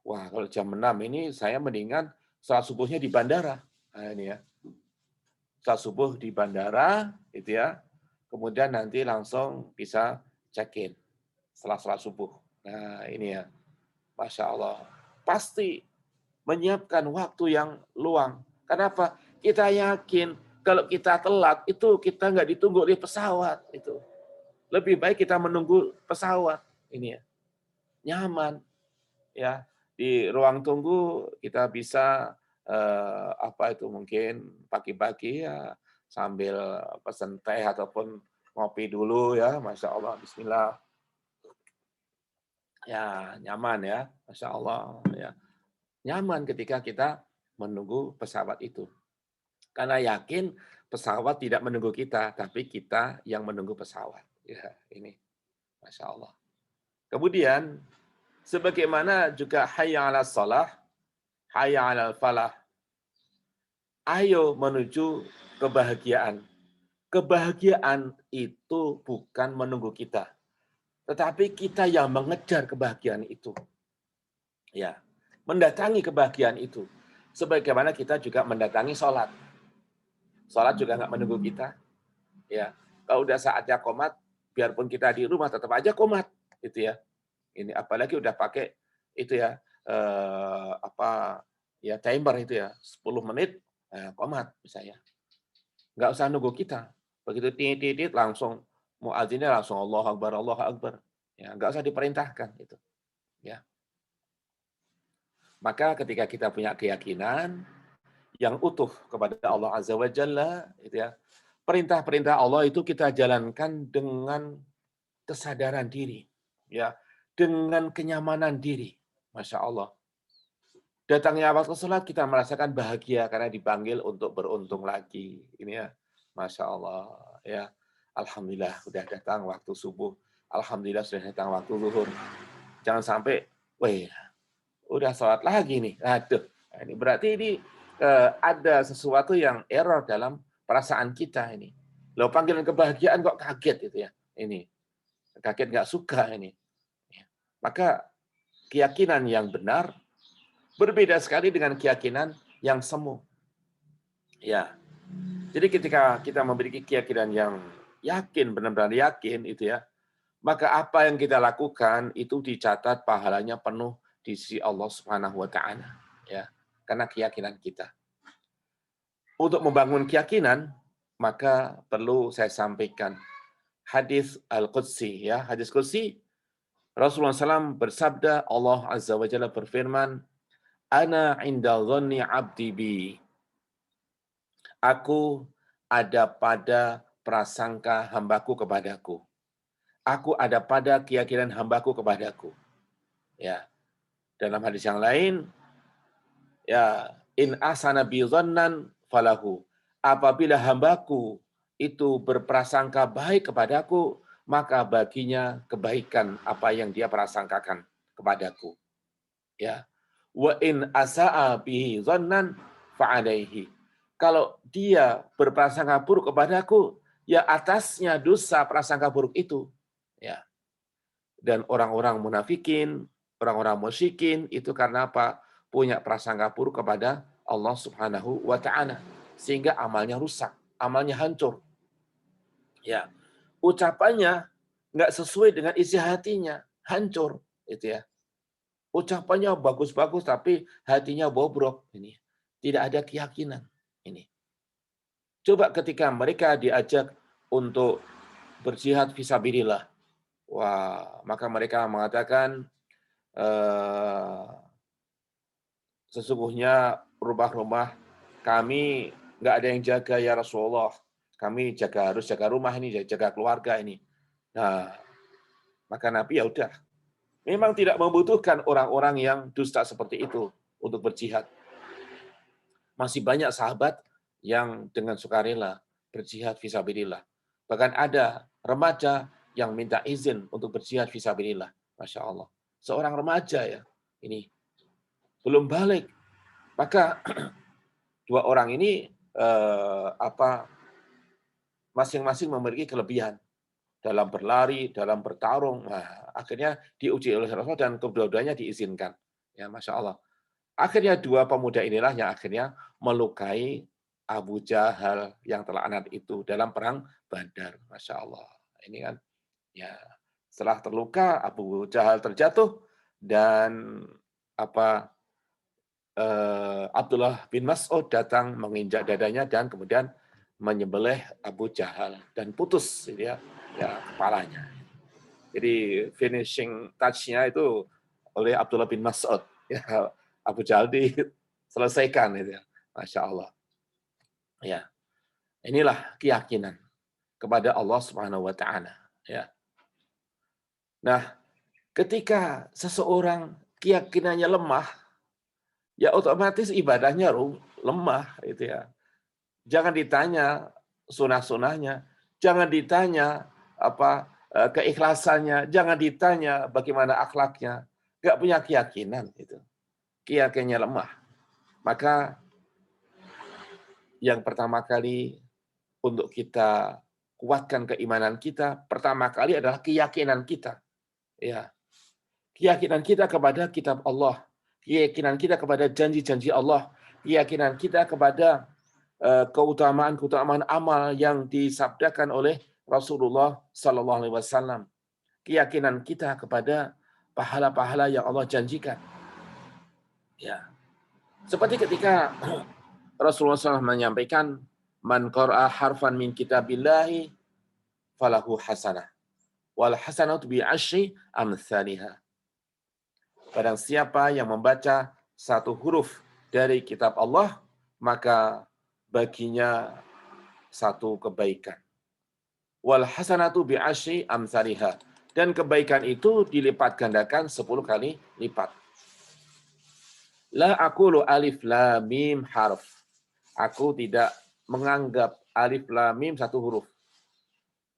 Wah, kalau jam 6 ini saya mendingan salat subuhnya di bandara. Nah, ini ya. Salat subuh di bandara gitu ya. Kemudian nanti langsung bisa check-in setelah salat subuh. Nah, ini ya. Masya Allah. Pasti menyiapkan waktu yang luang. Kenapa? Kita yakin kalau kita telat itu kita nggak ditunggu oleh pesawat itu. Lebih baik kita menunggu pesawat ini ya. Nyaman ya. Di ruang tunggu kita bisa apa itu mungkin pagi-pagi ya sambil pesan teh ataupun ngopi dulu ya, Masya Allah, Bismillah. Ya, nyaman ya, Masya Allah. Ya. Nyaman ketika kita menunggu pesawat itu. Karena yakin pesawat tidak menunggu kita, tapi kita yang menunggu pesawat. Ya, ini. Masya Allah. Kemudian, sebagaimana juga hayya 'alas shalah, hayya 'alal falah. Ayo menuju kebahagiaan. Kebahagiaan itu bukan menunggu kita, tetapi kita yang mengejar kebahagiaan itu. Ya, mendatangi kebahagiaan itu. Sebagaimana kita juga mendatangi sholat. Sholat juga nggak menunggu kita. Ya, kalau udah saatnya qomat, biarpun kita di rumah tetap aja qomat, gitu ya. Ini apalagi udah pakai itu ya timer itu ya 10 menit qomat misalnya. Nggak usah nunggu kita. Begitu titit langsung muadzinnya langsung Allahu Akbar, Allahu Akbar. Ya, nggak usah diperintahkan itu. Ya. Maka ketika kita punya keyakinan yang utuh kepada Allah Azza wa Jalla, itu ya, perintah-perintah Allah itu kita jalankan dengan kesadaran diri, ya, dengan kenyamanan diri, Masya Allah. Datangnya waktu sholat kita merasakan bahagia karena dipanggil untuk beruntung lagi, ini ya, Masya Allah, ya, Alhamdulillah sudah datang waktu subuh, Alhamdulillah sudah datang waktu zuhur. Jangan sampai, weh, udah sholat lagi nih, aduh, ini berarti ini ada sesuatu yang error dalam perasaan kita ini. Loh, panggilan kebahagiaan kok kaget gitu ya, ini kaget nggak suka ini. Maka keyakinan yang benar berbeda sekali dengan keyakinan yang semu. Ya, jadi ketika kita memiliki keyakinan yang yakin, benar-benar yakin itu ya, maka apa yang kita lakukan itu dicatat pahalanya penuh di sisi Allah Subhanahu wa taala, ya. Karena keyakinan kita. Untuk membangun keyakinan, maka perlu saya sampaikan hadis Al-Qudsi ya, hadis Qudsi Rasulullah SAW bersabda, Allah Azza wa Jalla berfirman, Ana inda dhanni abdi bi. Aku ada pada prasangka hambaku kepadaku. Aku ada pada keyakinan hambaku kepadaku. Ya. Dalam hadis yang lain, ya, in asana bi dhannan falahu. Apabila hambaku itu berprasangka baik kepadaku, maka baginya kebaikan apa yang dia prasangkakan kepadaku. Ya. Wa in asa'a bihi dhannan fa'alaihi. Kalau dia berprasangka buruk kepadaku, ya atasnya dosa prasangka buruk itu. Ya. Dan orang-orang munafikin, orang-orang musyrikin itu karena apa? Punya prasangka buruk kepada Allah Subhanahu wa taala sehingga amalnya rusak, amalnya hancur. Ya. Ucapannya nggak sesuai dengan isi hatinya, hancur itu ya. Ucapannya bagus-bagus tapi hatinya bobrok ini. Tidak ada keyakinan ini. Coba ketika mereka diajak untuk berjihad fisabilillah. Wah, maka mereka mengatakan sesungguhnya rumah-rumah kami nggak ada yang jaga ya Rasulullah. Kami harus jaga rumah ini, jaga keluarga ini. Nah, maka Nabi ya udah. Memang tidak membutuhkan orang-orang yang dusta seperti itu untuk berjihad. Masih banyak sahabat yang dengan sukarela berjihad fisabilillah. Bahkan ada remaja yang minta izin untuk berjihad fisabilillah. Masya Allah. Seorang remaja ya, ini belum balik. Maka dua orang ini masing-masing memiliki kelebihan dalam berlari, dalam bertarung. Nah, akhirnya diuji oleh Rasul dan kedua-duanya diizinkan. Ya, Masya Allah. Akhirnya dua pemuda inilah yang akhirnya melukai Abu Jahal yang terlaknat itu dalam perang Badar. Masya Allah. Ini kan, ya setelah terluka Abu Jahal terjatuh dan Abdullah bin Mas'ud datang menginjak dadanya dan kemudian menyembelih Abu Jahal dan putus ya kepalanya. Jadi finishing touch-nya itu oleh Abdullah bin Mas'ud. Ya, Abu Jahal diselesaikan itu ya. Masya Allah. Ya. Inilah keyakinan kepada Allah Subhanahu wa taala, ya. Nah, ketika seseorang keyakinannya lemah, ya otomatis ibadahnya lemah itu ya. Jangan ditanya sunah-sunahnya, jangan ditanya keikhlasannya, jangan ditanya bagaimana akhlaknya, nggak punya keyakinan itu. Keyakinannya lemah. Maka yang pertama kali untuk kita kuatkan keimanan kita, pertama kali adalah keyakinan kita. Ya. Keyakinan kita kepada kitab Allah, keyakinan kita kepada janji-janji Allah, keyakinan kita kepada keutamaan-keutamaan amal yang disabdakan oleh Rasulullah Sallallahu Alaihi Wasallam, keyakinan kita kepada pahala-pahala yang Allah janjikan. Ya, seperti ketika Rasulullah SAW menyampaikan, man qara'a harfan min kitabillahi falahu hasanah, wal hasanatu bi asyri amsalihah. Barang siapa yang membaca satu huruf dari kitab Allah, maka baginya satu kebaikan. Wal hasanatu bi asyri amsalihah. Dan kebaikan itu dilipat gandakan 10 kali lipat. La aqulu alif lam mim harf. Aku tidak menganggap alif lam mim satu huruf.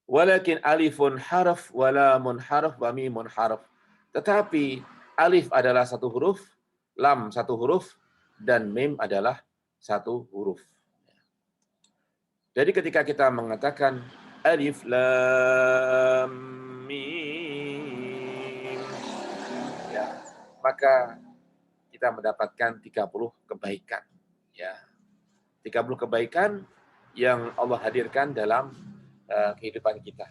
Walakin alifun harf wa lamun harf wa mimun harf. Tetapi alif adalah satu huruf, lam satu huruf, dan mim adalah satu huruf. Jadi ketika kita mengatakan alif lam mim, ya, maka kita mendapatkan 30 kebaikan. Ya, 30 kebaikan yang Allah hadirkan dalam kehidupan kita.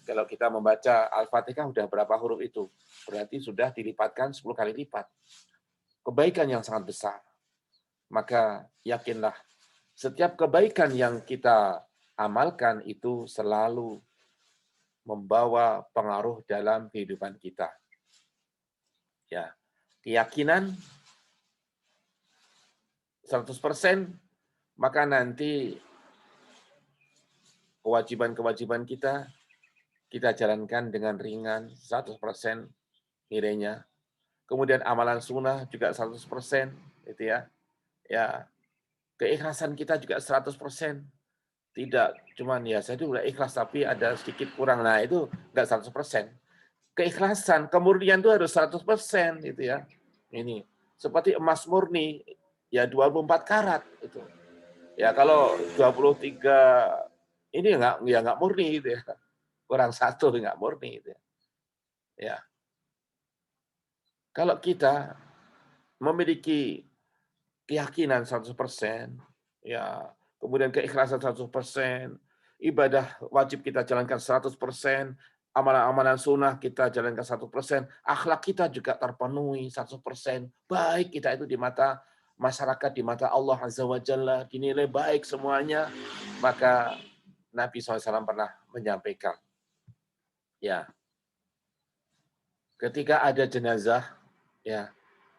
Kalau kita membaca Al-Fatihah sudah berapa huruf itu? Berarti sudah dilipatkan 10 kali lipat. Kebaikan yang sangat besar. Maka yakinlah, setiap kebaikan yang kita amalkan itu selalu membawa pengaruh dalam kehidupan kita. Ya, keyakinan 100%, maka nanti kewajiban-kewajiban kita jalankan dengan ringan 100% nilainya. Kemudian amalan sunnah juga 100%, gitu ya. Ya, keikhlasan kita juga 100%. Tidak cuman ya saya sudah ikhlas tapi ada sedikit kurang. Nah, itu enggak 100%. Keikhlasan, kemurnian itu harus 100% gitu ya. Ini seperti emas murni ya 24 karat itu. Ya kalau 23 ini enggak murni gitu ya. Kurang satu enggak murni gitu ya. Ya. Kalau kita memiliki keyakinan 100%, ya, kemudian keikhlasan 100%, ibadah wajib kita jalankan 100%, amalan-amalan sunnah kita jalankan 100%, akhlak kita juga terpenuhi 100%, baik kita itu di mata masyarakat, di mata Allah Azza wa Jalla, dinilai baik semuanya, maka Nabi SAW pernah menyampaikan, ya, ketika ada jenazah, ya,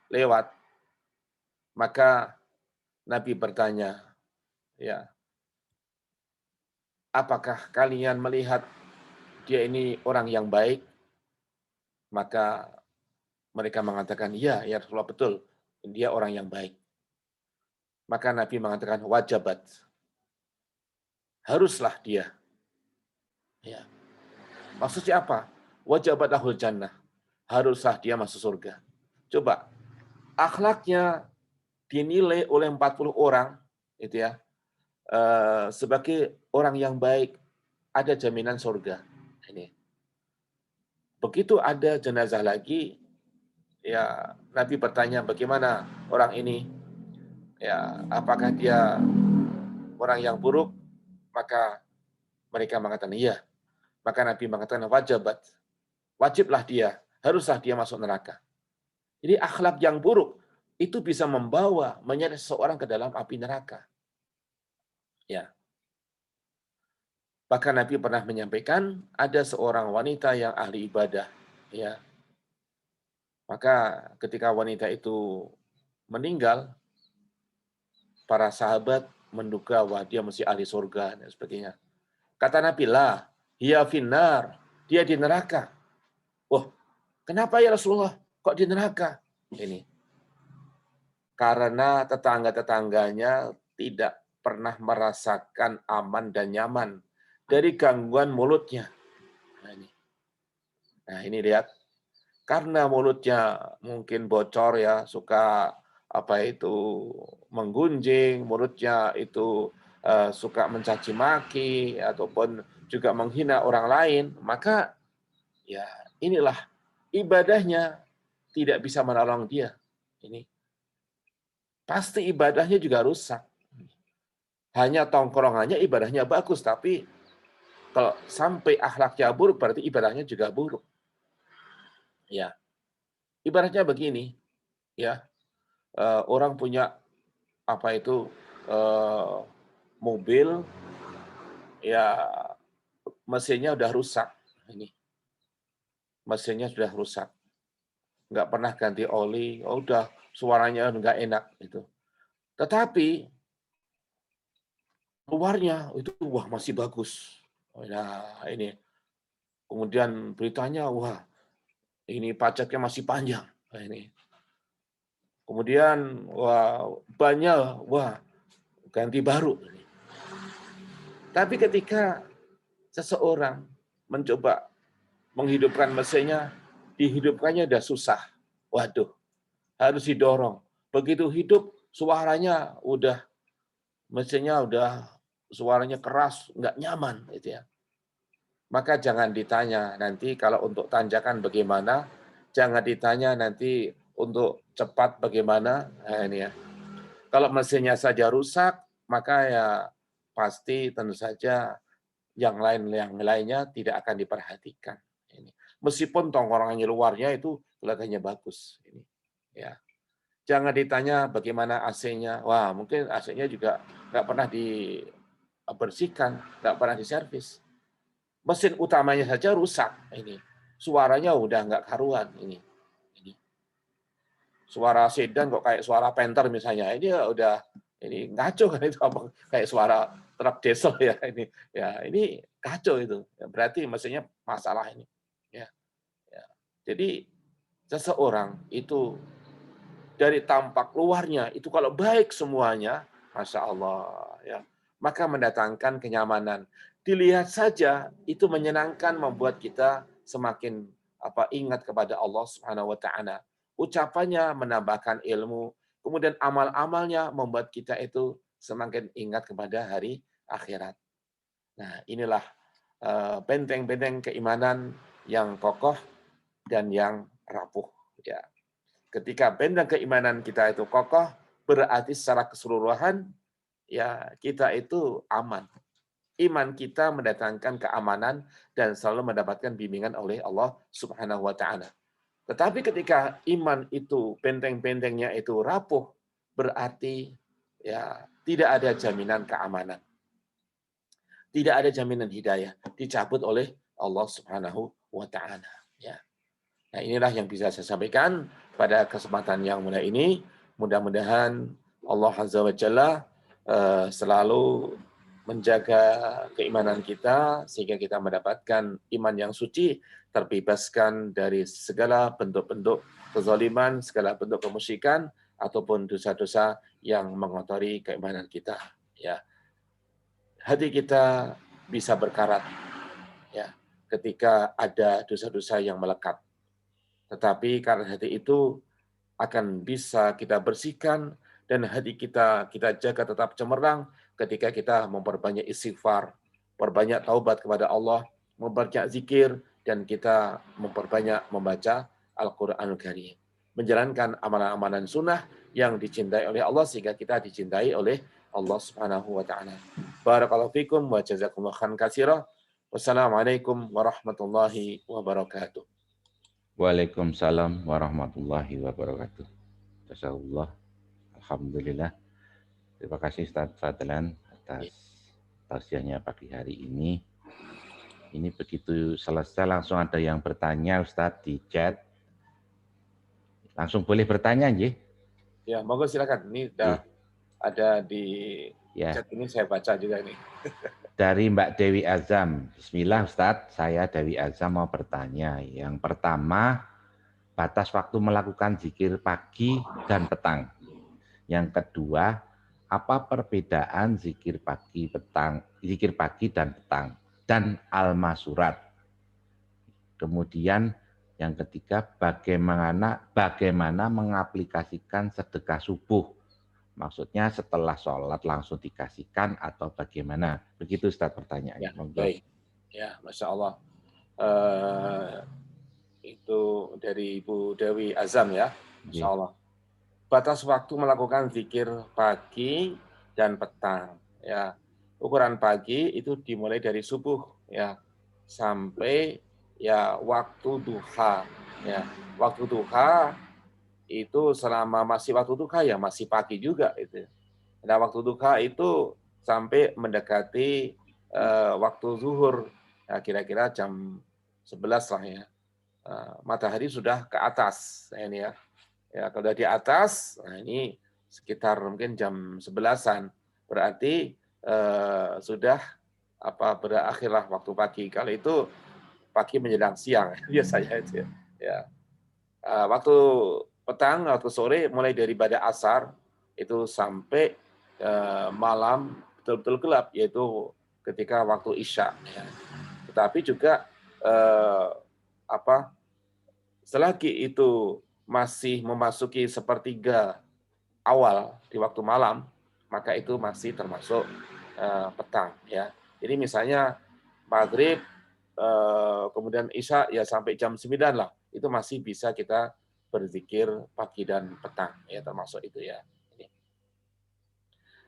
lewat, maka Nabi bertanya, ya, apakah kalian melihat dia ini orang yang baik? Maka mereka mengatakan, ya Rasulullah, betul, dia orang yang baik. Maka Nabi mengatakan wajabat. Haruslah dia. Ya. Maksudnya apa? Wajabat lahul jannah. Haruslah dia masuk surga. Coba, akhlaknya dinilai oleh 40 orang, itu ya, sebagai orang yang baik, ada jaminan surga. Ini. Begitu ada jenazah lagi, ya Nabi bertanya bagaimana orang ini, ya apakah dia orang yang buruk? Maka mereka mengatakan iya. Maka Nabi mengatakan wajiblah dia, haruslah dia masuk neraka. Jadi akhlak yang buruk itu bisa menyeret seseorang ke dalam api neraka. Ya. Bahkan Nabi pernah menyampaikan ada seorang wanita yang ahli ibadah, ya. Maka ketika wanita itu meninggal, para sahabat menduga wah dia mesti ahli surga dan sebagainya. Kata Nabi, lah, hiya finnar, dia di neraka. Wah, kenapa ya Rasulullah? Kok di neraka? Ini. Karena tetangga-tetangganya tidak pernah merasakan aman dan nyaman dari gangguan mulutnya. Nah ini lihat, karena mulutnya mungkin bocor ya, suka menggunjing, mulutnya itu suka mencaci maki ataupun juga menghina orang lain, maka ya inilah ibadahnya tidak bisa menolong dia. Ini pasti ibadahnya juga rusak. Hanya tongkrongannya ibadahnya bagus, tapi kalau sampai akhlaknya buruk berarti ibadahnya juga buruk. Ya, ibaratnya begini, ya orang punya mobil, ya mesinnya udah rusak. Ini mesinnya sudah rusak, nggak pernah ganti oli, udah suaranya nggak enak itu. Tetapi luarnya itu wah masih bagus. Nah ini kemudian beritanya wah ini pajaknya masih panjang. Nah, ini kemudian wah bannya wah ganti baru. Tapi ketika seseorang mencoba menghidupkan mesinnya, dihidupkannya udah susah. Waduh, harus didorong. Begitu hidup, mesinnya udah suaranya keras, nggak nyaman, gitu ya. Maka jangan ditanya nanti kalau untuk tanjakan bagaimana, jangan ditanya nanti untuk cepat bagaimana. Nah, ini ya. Kalau mesinnya saja rusak, maka ya pasti tentu saja yang lainnya tidak akan diperhatikan. Ini. Meskipun tongkrongannya luarnya itu kelihatannya bagus. Ini. Ya. Jangan ditanya bagaimana AC-nya. Wah, mungkin AC-nya juga nggak pernah dibersihkan, nggak pernah diservis. Mesin utamanya saja rusak. Ini. Suaranya udah nggak karuan. Ini. Suara sedan kok kayak suara Panther misalnya. Ini udah ngaco kan itu kayak suara truk diesel ya ini. Ya, ini kacau itu. Berarti mesinnya masalah ini. Ya. Ya. Jadi seseorang itu dari tampak luarnya itu kalau baik semuanya, Masya Allah ya, maka mendatangkan kenyamanan. Dilihat saja itu menyenangkan, membuat kita semakin ingat kepada Allah Subhanahu wa taala. Ucapannya menambahkan ilmu, kemudian amal-amalnya membuat kita itu semakin ingat kepada hari akhirat. Nah, inilah benteng-benteng keimanan yang kokoh dan yang rapuh. Ya. Ketika benteng keimanan kita itu kokoh, berarti secara keseluruhan ya kita itu aman. Iman kita mendatangkan keamanan dan selalu mendapatkan bimbingan oleh Allah Subhanahu wa taala. Tetapi ketika iman itu benteng-bentengnya itu rapuh, berarti ya tidak ada jaminan keamanan. Tidak ada jaminan hidayah, dicabut oleh Allah Subhanahu wa taala, ya. Nah, inilah yang bisa saya sampaikan pada kesempatan yang mulia ini. Mudah-mudahan Allah Azza wa Jalla selalu menjaga keimanan kita sehingga kita mendapatkan iman yang suci, terbebaskan dari segala bentuk-bentuk kezaliman, segala bentuk kemusyrikan ataupun dosa-dosa yang mengotori keimanan kita. Ya, hati kita bisa berkarat ya ketika ada dosa-dosa yang melekat. Tetapi karena hati itu akan bisa kita bersihkan dan hati kita jaga tetap cemerlang ketika kita memperbanyak istighfar, perbanyak taubat kepada Allah, memperbanyak zikir, dan kita memperbanyak membaca Al-Quranul Karim. Menjalankan amalan-amalan sunnah yang dicintai oleh Allah sehingga kita dicintai oleh Allah Subhanahu wa taala. Barakallahu fikum wa jazakumullahu khairan katsira. Wassalamualaikum warahmatullahi wabarakatuh.
Waalaikumsalam warahmatullahi wabarakatuh. Jazakallah. Alhamdulillah. Terima kasih Ustaz Fadlan atas tausiahnya pagi hari ini. Ini begitu selesai langsung ada yang bertanya Ustaz di chat. Langsung boleh bertanya nggih?
Ya, monggo silakan. Ini sudah ada di chat ini, saya baca juga ini.
Dari Mbak Dewi Azam. Bismillah Ustadz, saya Dewi Azam mau bertanya. Yang pertama, batas waktu melakukan zikir pagi dan petang. Yang kedua, apa perbedaan zikir pagi dan petang dan al-masurat. Kemudian yang ketiga, bagaimana mengaplikasikan sedekah subuh. Maksudnya setelah sholat langsung dikasihkan atau bagaimana? Begitu Ustaz pertanyaannya.
Ya, baik. Ya, Masya Allah. Itu dari Ibu Dewi Azam ya. Masya Allah. Batas waktu melakukan zikir pagi dan petang. Ya, ukuran pagi itu dimulai dari subuh ya sampai ya waktu duha. Ya, waktu duha itu selama masih waktu duha ya masih pagi juga itu. Nah, waktu duha itu sampai mendekati waktu zuhur, ya, kira-kira jam 11 lah ya. Matahari sudah ke atas ini ya. Ya, kalau sudah di atas, nah ini sekitar mungkin jam 11-an. Berarti sudah berakhirlah waktu pagi. Kalau itu pagi menjelang siang biasanya itu ya. Waktu petang atau sore mulai dari pada asar itu sampai malam betul-betul gelap, yaitu ketika waktu isya. Ya. Tetapi juga selagi itu masih memasuki sepertiga awal di waktu malam, maka itu masih termasuk petang. Ya. Jadi misalnya maghrib, kemudian isya ya sampai jam 9 lah, itu masih bisa kita berzikir pagi dan petang ya, termasuk itu ya. Ini.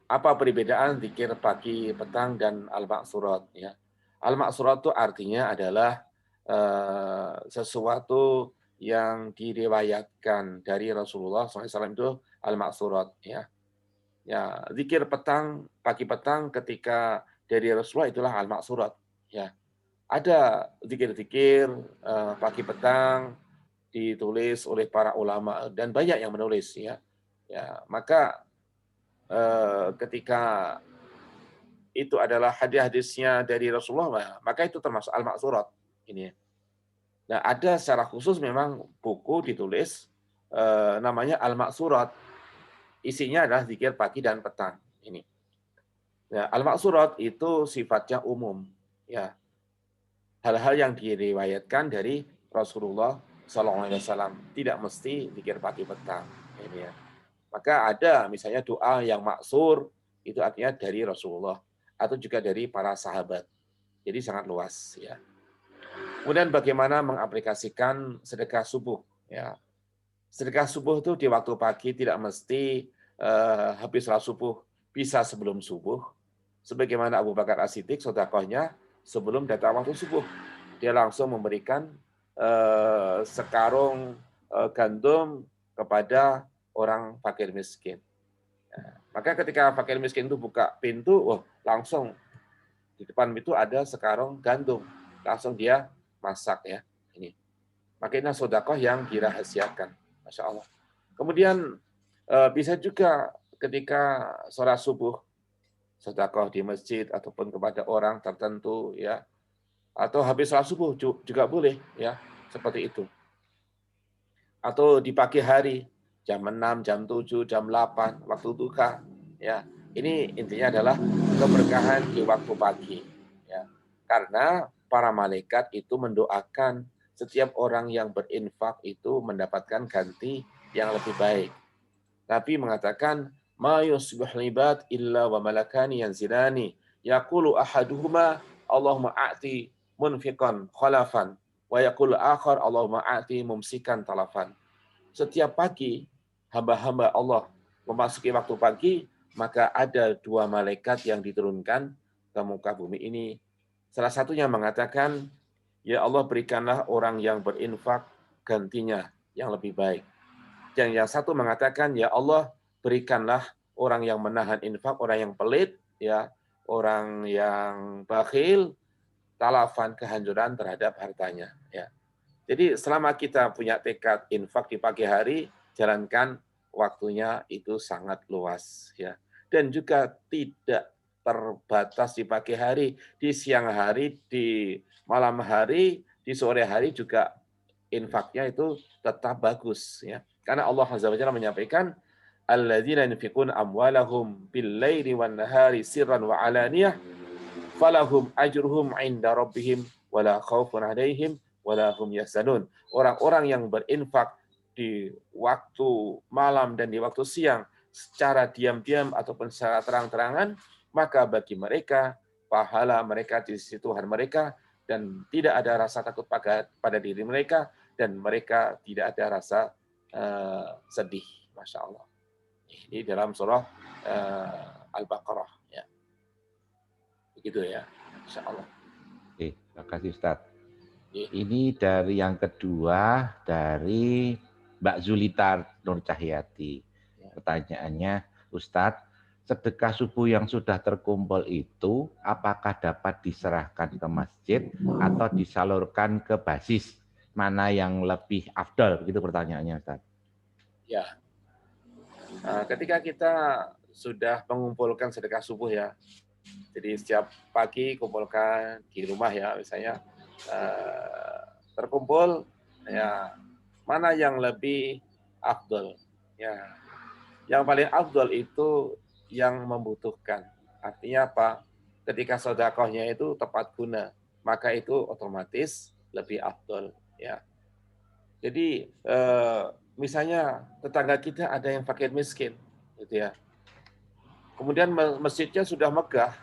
Apa perbedaan zikir pagi, petang dan al-ma'surat ya? Al-ma'surat itu artinya adalah sesuatu yang diriwayatkan dari Rasulullah SAW itu al-ma'surat ya. Ya, zikir petang, pagi petang ketika dari Rasulullah itulah al-ma'surat ya. Ada zikir-zikir pagi petang ditulis oleh para ulama dan banyak yang menulis ya. Ya, maka ketika itu adalah hadis-hadisnya dari Rasulullah, maka itu termasuk al-ma'surat ini. Nah, ada secara khusus memang buku ditulis namanya al-ma'surat. Isinya adalah zikir pagi dan petang ini. Nah, al-ma'surat itu sifatnya umum ya. Hal-hal yang diriwayatkan dari Rasulullah SAW, tidak mesti zikir pagi petang ini ya. Maka ada misalnya doa yang maksur, itu artinya dari Rasulullah atau juga dari para sahabat. Jadi sangat luas ya. Kemudian bagaimana mengaplikasikan sedekah subuh ya. Sedekah subuh itu di waktu pagi tidak mesti habis salat subuh, bisa sebelum subuh. Sebagaimana Abu Bakar As-Siddiq sedekahnya sebelum datang waktu subuh. Dia langsung memberikan sekarung gandum kepada orang fakir miskin. Nah, maka ketika fakir miskin itu buka pintu, langsung di depan itu ada sekarung gandum, langsung dia masak ya. Ini. Makanya sedekah yang dirahasiakan, Masya Allah. Kemudian bisa juga ketika sholat subuh, sedekah di masjid ataupun kepada orang tertentu ya. Atau habis sholat subuh juga boleh ya, seperti itu. Atau di pagi hari jam 6, jam 7, jam 8, waktu duha. Ya, ini intinya adalah keberkahan di waktu pagi. Ya, karena para malaikat itu mendoakan setiap orang yang berinfak itu mendapatkan ganti yang lebih baik. Nabi mengatakan, "Ma yusbihul ibad illa wa malakani yanzilani, yaqulu ahaduhuma Allahumma a'ti munfiqan khalafan wa yaqulu akhar Allahumma a'ti mumsikan talafan." Setiap pagi hamba-hamba Allah memasuki waktu pagi, maka ada dua malaikat yang diturunkan ke muka bumi ini. Salah satunya mengatakan, "Ya Allah, berikanlah orang yang berinfak gantinya yang lebih baik." Dan yang satu mengatakan, "Ya Allah, berikanlah orang yang menahan infak, orang yang pelit, ya, orang yang bakhil, talafan kehancuran terhadap hartanya." Ya. Jadi selama kita punya tekad infak di pagi hari, jalankan waktunya itu sangat luas, ya. Dan juga tidak terbatas di pagi hari, di siang hari, di malam hari, di sore hari juga infaknya itu tetap bagus, ya. Karena Allah Azza wa Jalla menyampaikan, alladzina yunfiquna amwalahum bil-laili wan-nahari sirran wa alaniyah falahum ajruhum 'inda rabbihim wala khaufun 'alaihim wala hum yahzanun. Orang-orang yang berinfak di waktu malam dan di waktu siang secara diam-diam ataupun secara terang-terangan, maka bagi mereka pahala mereka di sisi Tuhan mereka dan tidak ada rasa takut pada diri mereka dan mereka tidak ada rasa sedih. Masya Allah. Ini dalam surah Al-Baqarah. Ya. Begitu ya. Masya Allah.
Oke, terima kasih Ustadz.
Ya.
Ini dari yang kedua, dari Mbak Zulita Nur Cahyati. Pertanyaannya, Ustadz, sedekah subuh yang sudah terkumpul itu apakah dapat diserahkan ke masjid atau disalurkan ke basis? Mana yang lebih afdal? Begitu pertanyaannya, Ustadz.
Ya. Nah, ketika kita sudah mengumpulkan sedekah subuh ya, jadi setiap pagi kumpulkan di rumah ya, misalnya terkumpul ya, mana yang lebih afdal? Ya, yang paling afdal itu yang membutuhkan. Artinya apa? Ketika sedekahnya itu tepat guna, maka itu otomatis lebih afdal. Ya. Jadi misalnya tetangga kita ada yang fakir miskin, gitu ya. Kemudian masjidnya sudah megah,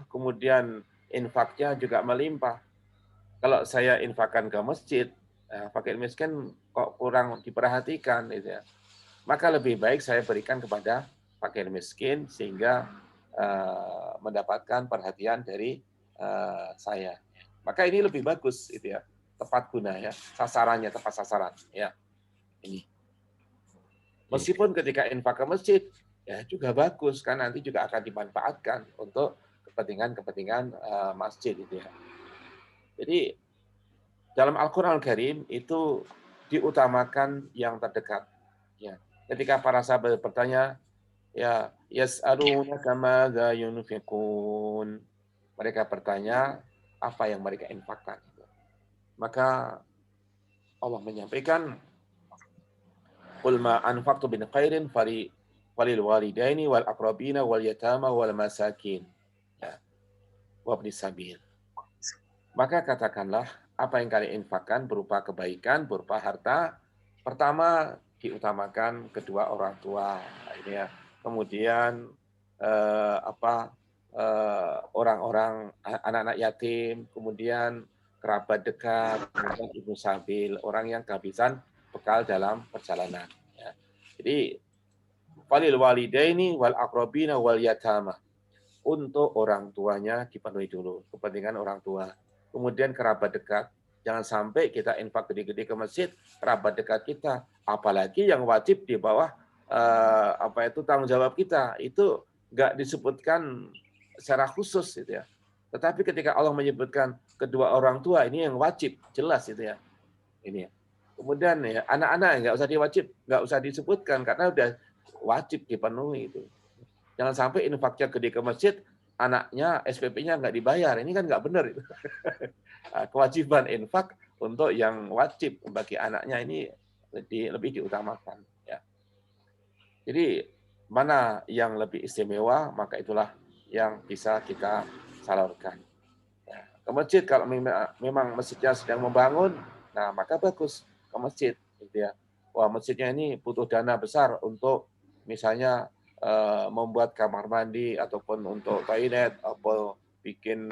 kemudian infaknya juga melimpah. Kalau saya infakkan ke masjid, fakir miskin kok kurang diperhatikan, gitu ya. Maka lebih baik saya berikan kepada fakir miskin sehingga mendapatkan perhatian dari saya. Maka ini lebih bagus, gitu ya. Tepat guna ya, sasarannya tepat sasaran ya. Ini. Meskipun ketika infak ke masjid ya juga bagus kan nanti juga akan dimanfaatkan untuk kepentingan masjid itu ya. Jadi dalam Al-Qur'an Al-Karim itu diutamakan yang terdekat ya. Ketika para sahabat bertanya ya yas'alunaka madza yunfiqun. Mereka bertanya apa yang mereka infakkan. Maka Allah menyampaikan, "Qul ma anfaqtu min khairin falil walidaini wal aqrabina wal yatama wal masakin." Ya. Wa ibnis sabil. Maka katakanlah apa yang kalian infakkan berupa kebaikan, berupa harta, pertama diutamakan kedua orang tua, ini ya. Kemudian orang-orang anak-anak yatim, kemudian kerabat dekat, kemudian ibu sabil, orang yang kehabisan bekal dalam perjalanan. Ya. Jadi, walil walidaini wal aqrabina wal yatama. Untuk orang tuanya dipenuhi dulu, kepentingan orang tua. Kemudian kerabat dekat. Jangan sampai kita infak gede-gede ke masjid, kerabat dekat kita, apalagi yang wajib di bawah tanggung jawab kita, itu nggak disebutkan secara khusus gitu ya. Tetapi ketika Allah menyebutkan kedua orang tua ini yang wajib, jelas itu ya. Ini ya. Kemudian ya anak-anak nggak usah disebutkan karena udah wajib dipenuhi itu. Jangan sampai infaknya gede ke masjid, anaknya SPP-nya nggak dibayar. Ini kan nggak benar itu. Kewajiban infak untuk yang wajib bagi anaknya ini lebih diutamakan. Ya. Jadi mana yang lebih istimewa, maka itulah yang bisa kita salurkan. Ya. Ke masjid kalau memang masjidnya sedang membangun, nah maka bagus ke masjid, gitu ya. Wah, masjidnya ini butuh dana besar untuk misalnya membuat kamar mandi ataupun untuk toilet atau bikin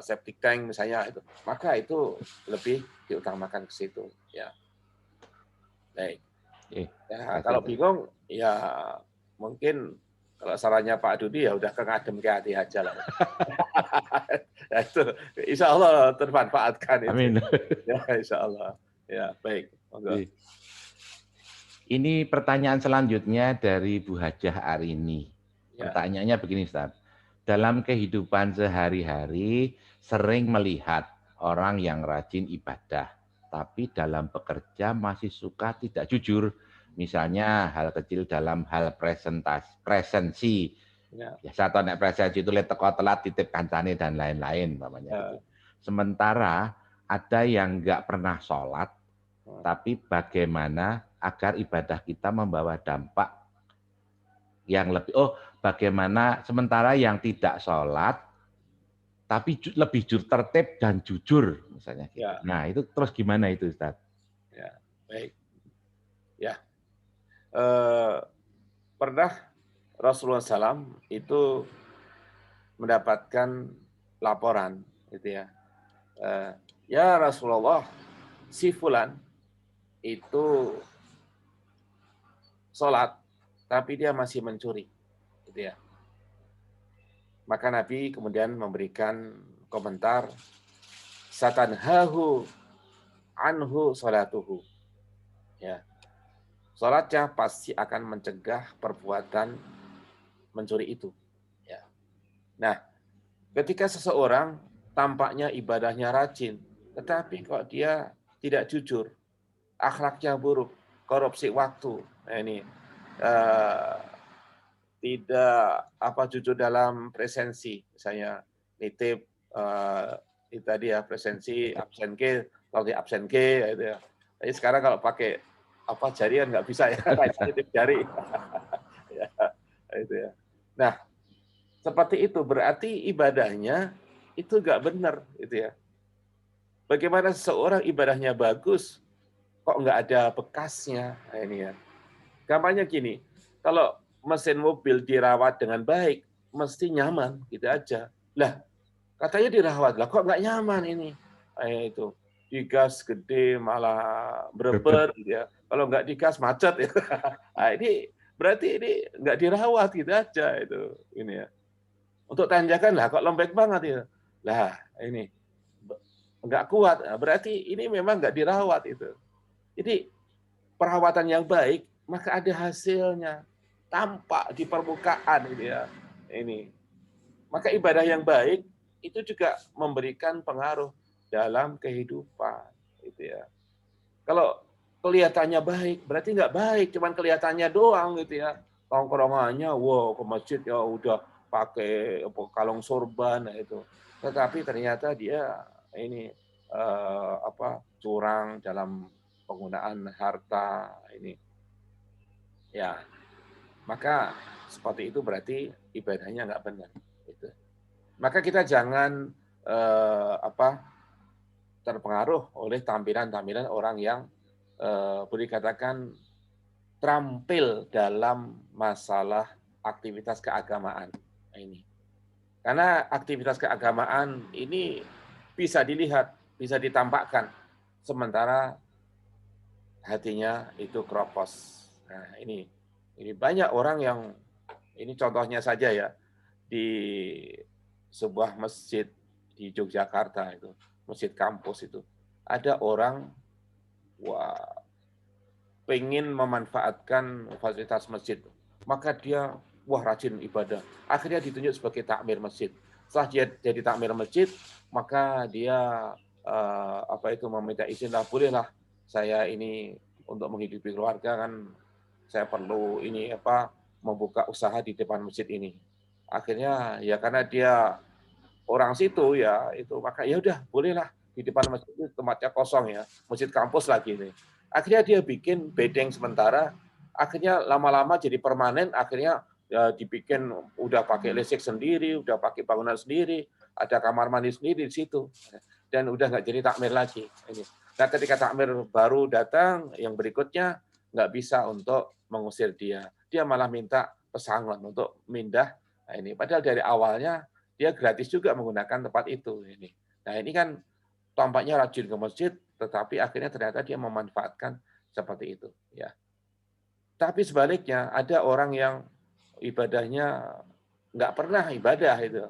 septic tank misalnya itu, maka itu lebih diutamakan ke situ. Ya, baik. Ya, kalau bingung ya mungkin kalau sarannya Pak Dudi ya udah ke ngadem ke hati aja lah. Ya, itu insya Allah termanfaatkan itu.
Amin.
Ya, insya Allah. Ya, baik. Monggo.
Ini pertanyaan selanjutnya dari Bu Hajah Arini.
Ya.
Pertanyaannya begini, Ustaz. Dalam kehidupan sehari-hari sering melihat orang yang rajin ibadah, tapi dalam bekerja masih suka tidak jujur. Misalnya hal kecil dalam hal presensi.
Ya.
Biasa atau nek presensi itu lihat teko telat titip kancane dan lain-lain namanya gitu. Sementara ada yang nggak pernah sholat, tapi bagaimana agar ibadah kita membawa dampak yang lebih, bagaimana sementara yang tidak sholat, tapi lebih tertib dan jujur, misalnya. Gitu.
Ya.
Nah, itu terus gimana itu, Ustaz?
Ya, baik. Ya, pernah Rasulullah SAW itu mendapatkan laporan, gitu ya. Ya Rasulullah, si fulan itu sholat, tapi dia masih mencuri, gitu ya. Maka Nabi kemudian memberikan komentar, satanhahu anhu sholatuhu. Ya, sholatnya pasti akan mencegah perbuatan mencuri itu. Ya. Nah, ketika seseorang tampaknya ibadahnya rajin, tetapi kok dia tidak jujur, akhlaknya buruk, korupsi waktu, nah ini tidak jujur dalam presensi, misalnya nitip itu tadi ya presensi absen K, kalau di absen K gitu ya. Tapi sekarang kalau pakai jari kan nggak bisa ya, nitip jari. Ya, itu ya. Nah, seperti itu berarti ibadahnya itu nggak benar, gitu ya. Bagaimana seseorang ibadahnya bagus, kok nggak ada bekasnya? Nah, ini ya. Gampangnya gini, kalau mesin mobil dirawat dengan baik, mesti nyaman, gitu aja. Lah, katanya dirawat, lah kok nggak nyaman ini? Itu digas gede malah bereber, gitu ya. Kalau nggak digas macet, ya. Nah, ini berarti ini nggak dirawat, gitu aja itu. Ini ya. Untuk tanjakan lah, kok lembek banget ya. Lah, ini nggak kuat, berarti ini memang nggak dirawat itu. Jadi perawatan yang baik, maka ada hasilnya, tampak di permukaan gitu ya. Ini. Maka ibadah yang baik itu juga memberikan pengaruh dalam kehidupan, gitu ya. Kalau kelihatannya baik, berarti nggak baik, cuman kelihatannya doang gitu ya. Tongkrongannya, wow ke masjid ya udah pakai kalung sorban itu. Tetapi ternyata dia ini curang dalam penggunaan harta ini. Ya, maka seperti itu berarti ibadahnya nggak benar. Gitu. Maka kita jangan terpengaruh oleh tampilan-tampilan orang yang boleh dikatakan terampil dalam masalah aktivitas keagamaan ini. Karena aktivitas keagamaan ini bisa dilihat, bisa ditampakkan, sementara hatinya itu keropos. Nah, ini banyak orang yang, ini contohnya saja ya, di sebuah masjid di Yogyakarta itu, masjid kampus itu, ada orang pengen memanfaatkan fasilitas masjid, maka dia rajin ibadah. Akhirnya ditunjuk sebagai takmir masjid. Setelah dia jadi takmir masjid, maka dia meminta izin lah, bolehlah saya ini untuk menghidupi keluarga kan, saya perlu ini membuka usaha di depan masjid ini. Akhirnya ya karena dia orang situ ya itu, maka ya udah bolehlah di depan masjid itu tempatnya kosong ya, masjid kampus lagi ini. Akhirnya dia bikin bedeng sementara, akhirnya lama-lama jadi permanen, akhirnya dibikin udah pakai listrik sendiri, udah pakai bangunan sendiri, ada kamar mandi sendiri di situ, dan udah nggak jadi takmir lagi. Nah, ketika takmir baru datang, yang berikutnya nggak bisa untuk mengusir dia. Dia malah minta pesangon untuk pindah. Nah, ini padahal dari awalnya dia gratis juga menggunakan tempat itu. Nah, ini kan tampaknya rajin ke masjid, tetapi akhirnya ternyata dia memanfaatkan seperti itu. Ya. Tapi sebaliknya ada orang yang ibadahnya nggak pernah ibadah itu,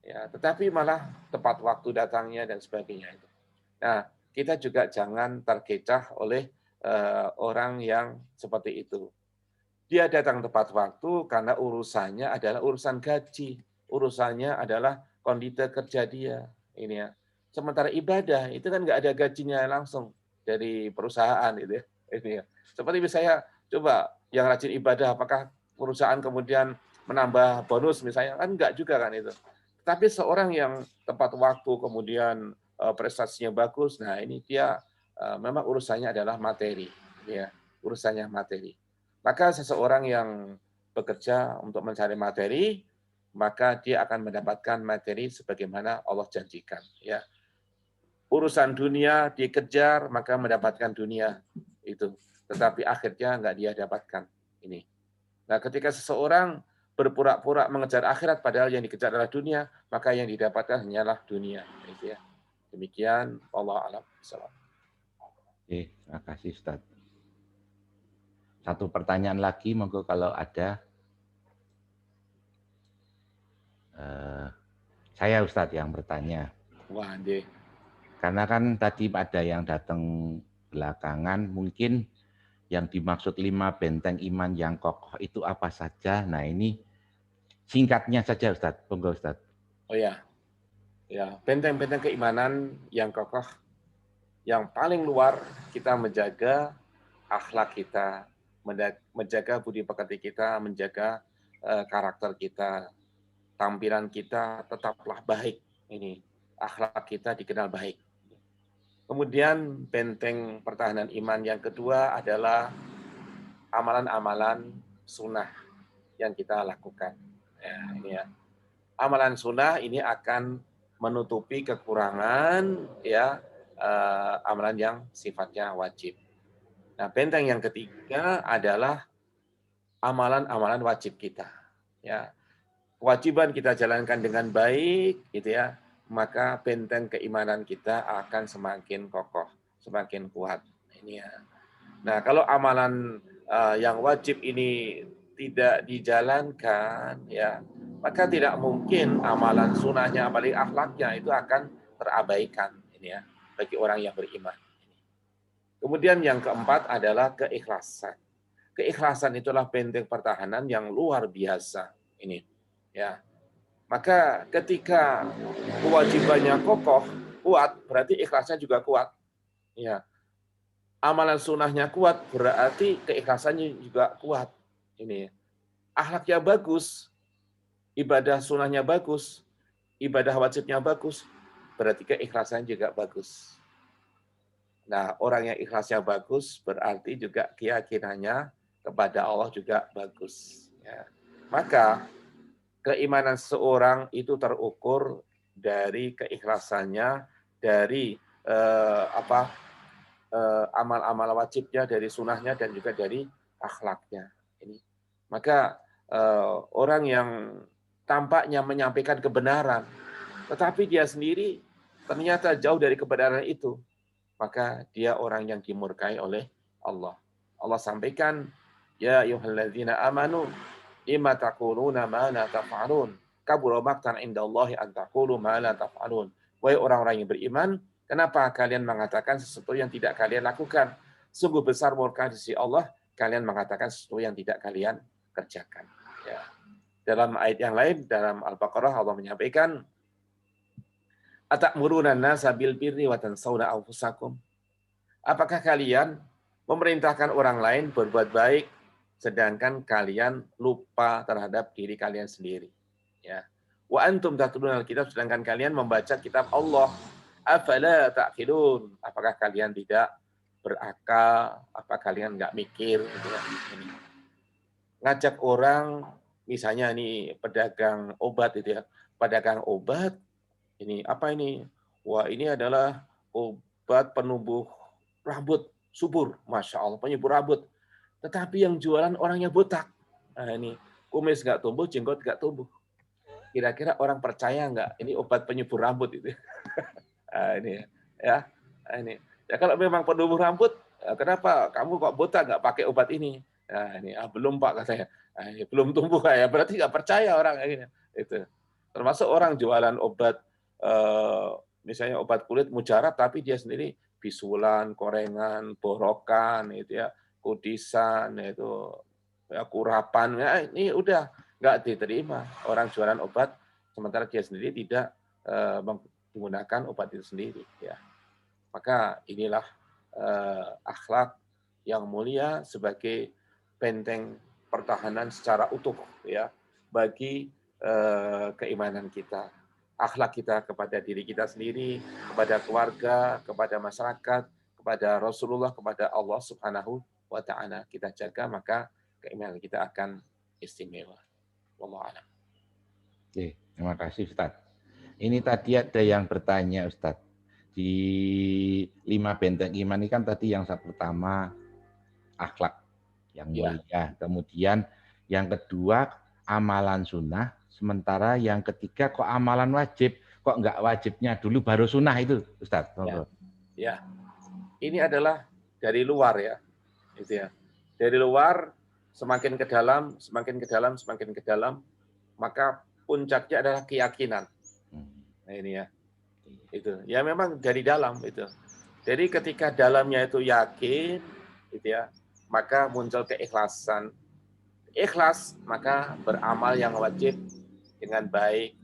ya, tetapi malah tepat waktu datangnya dan sebagainya itu. Nah, kita juga jangan terkecoh oleh orang yang seperti itu. Dia datang tepat waktu karena urusannya adalah urusan gaji, urusannya adalah kondisi kerja dia. Ini ya. Sementara ibadah itu kan nggak ada gajinya langsung dari perusahaan itu ya. Ini ya. Seperti misalnya coba yang rajin ibadah, apakah perusahaan kemudian menambah bonus misalnya, kan enggak juga kan itu. Tapi seorang yang tepat waktu kemudian prestasinya bagus, nah ini dia memang urusannya adalah materi, ya, urusannya materi. Maka seseorang yang bekerja untuk mencari materi, maka dia akan mendapatkan materi sebagaimana Allah janjikan, ya. Urusan dunia dikejar, maka mendapatkan dunia itu. Tetapi akhirnya enggak dia dapatkan ini. Nah, ketika seseorang berpura-pura mengejar akhirat padahal yang dikejar adalah dunia, maka yang didapatkan hanyalah dunia. Itu ya. Demikian, wallahu a'lam bishawab.
Oke, terima kasih Ustaz. Satu pertanyaan lagi, monggo kalau ada. Saya Ustadz yang bertanya.
Wah, deh.
Karena kan tadi ada yang datang belakangan, mungkin yang dimaksud 5 benteng iman yang kokoh itu apa saja? Nah ini singkatnya saja Ustadz, monggo Ustadz.
Oh ya, ya, benteng-benteng keimanan yang kokoh, yang paling luar kita menjaga akhlak kita, menjaga budi pekerti kita, menjaga karakter kita, tampilan kita tetaplah baik. Ini akhlak kita dikenal baik. Kemudian benteng pertahanan iman yang kedua adalah amalan-amalan sunnah yang kita lakukan. Ya, ini ya. Amalan sunnah ini akan menutupi kekurangan ya amalan yang sifatnya wajib. Nah, benteng yang ketiga adalah amalan-amalan wajib kita. Ya, kewajiban kita jalankan dengan baik, gitu ya. Maka benteng keimanan kita akan semakin kokoh, semakin kuat. Ini ya. Nah, kalau amalan yang wajib ini tidak dijalankan, ya, maka tidak mungkin amalan sunnahnya, apalagi akhlaknya itu akan terabaikan. Ini ya, bagi orang yang beriman. Kemudian yang keempat adalah keikhlasan. Keikhlasan itulah benteng pertahanan yang luar biasa. Ini, ya. Maka ketika kewajibannya kokoh, kuat, berarti ikhlasnya juga kuat. Ya. Amalan sunnahnya kuat, berarti keikhlasannya juga kuat. Ini. Akhlaknya bagus, ibadah sunnahnya bagus, ibadah wajibnya bagus, berarti keikhlasannya juga bagus. Nah, orang yang ikhlasnya bagus, berarti juga keyakinannya kepada Allah juga bagus. Ya. Maka keimanan seorang itu terukur dari keikhlasannya, dari amal-amal wajibnya, dari sunnahnya, dan juga dari akhlaknya. Ini. Maka orang yang tampaknya menyampaikan kebenaran, tetapi dia sendiri ternyata jauh dari kebenaran itu, maka dia orang yang dimurkai oleh Allah. Allah sampaikan, ya ayyuhalladzina amanu lima taquluna ma la taf'alun kabura maqtan indallahi an taqulu ma la taf'alun. Wahai orang-orang yang beriman, kenapa kalian mengatakan sesuatu yang tidak kalian lakukan? Sungguh besar murka di sisi Allah kalian mengatakan sesuatu yang tidak kalian kerjakan. Ya. Dalam ayat yang lain dalam Al-Baqarah Allah menyampaikan, atamuruna an-nasa bil birri wa tansawna anfusakum. Apakah kalian memerintahkan orang lain berbuat baik sedangkan kalian lupa terhadap diri kalian sendiri? Ya. Wa antum tatluna al-kitab, sedangkan kalian membaca kitab Allah. Afala ta'qilun? Apakah kalian tidak berakal, apa kalian nggak mikir gitu ya. Ini. Ngajak orang, misalnya nih pedagang obat itu ya, pedagang obat, ini apa ini? Wah ini adalah obat penumbuh rambut subur, masya Allah, penyubur rambut. Tetapi yang jualan orangnya botak. Nah ini kumis nggak tumbuh, jenggot nggak tumbuh. Kira-kira orang percaya nggak? Ini obat penyubur rambut itu. Nah, ini ya, nah, ini. Ya kalau memang penumbuh rambut, kenapa kamu kok botak nggak pakai obat ini? Nah ini belum Pak katanya. Nah, ini belum tumbuh ya, berarti nggak percaya orang ini. Itu. Termasuk orang jualan obat, misalnya obat kulit mujarab, tapi dia sendiri bisulan, korengan, borokan, itu ya, kudisan, itu ya, kurapan, ya, ini udah nggak diterima orang jualan obat, sementara dia sendiri tidak menggunakan obat itu sendiri. Ya. Maka inilah akhlak yang mulia sebagai benteng pertahanan secara utuh ya bagi keimanan kita. Akhlak kita kepada diri kita sendiri, kepada keluarga, kepada masyarakat, kepada Rasulullah, kepada Allah Subhanahu wa taala kita jaga, maka keimanan kita akan istimewa. Wallahu a'lam.
Oke, terima kasih Ustaz. Ini tadi ada yang bertanya Ustaz. Di 5 benteng iman ini kan tadi yang pertama akhlak yang mulia. Kemudian yang kedua amalan sunnah. Sementara yang ketiga kok amalan wajib. Kok enggak wajibnya dulu baru sunnah itu Ustaz.
Ya. Ini adalah dari luar ya. Itu ya. Dari luar semakin ke dalam, semakin ke dalam, semakin ke dalam, maka puncaknya adalah keyakinan. Nah ini ya. Itu. Ya memang dari dalam itu. Jadi ketika dalamnya itu yakin, gitu ya, maka muncul keikhlasan. Ikhlas, maka beramal yang wajib dengan baik.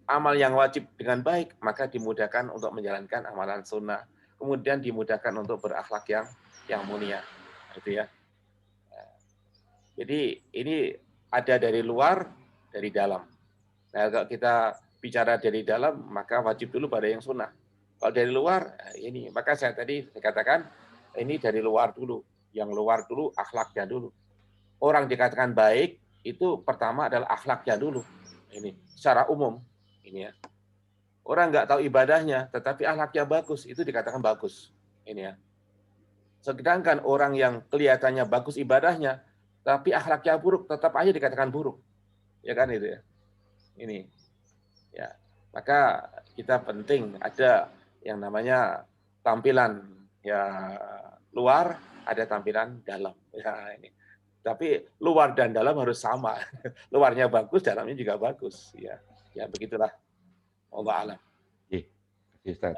Amal yang wajib dengan baik, maka dimudahkan untuk menjalankan amalan sunnah. Kemudian dimudahkan untuk berakhlak yang mulia. Itu ya. Jadi ini ada dari luar, dari dalam. Nah, kalau kita bicara dari dalam, maka wajib dulu pada yang sunnah. Kalau dari luar, ini. Maka saya tadi katakan, ini dari luar dulu. Yang luar dulu, akhlaknya dulu. Orang dikatakan baik, itu pertama adalah akhlaknya dulu. Ini, secara umum. Ini ya. Orang nggak tahu ibadahnya, tetapi akhlaknya bagus, itu dikatakan bagus. Ini ya. Sedangkan orang yang kelihatannya bagus ibadahnya, tapi akhlaknya buruk, tetap aja dikatakan buruk. Ya kan itu ya. Ini. Ya. Maka kita penting ada yang namanya tampilan ya luar, ada tampilan dalam. Ya ini. Tapi luar dan dalam harus sama. Luarnya bagus, dalamnya juga bagus. Ya, ya begitulah. Allah alam.
Ustaz.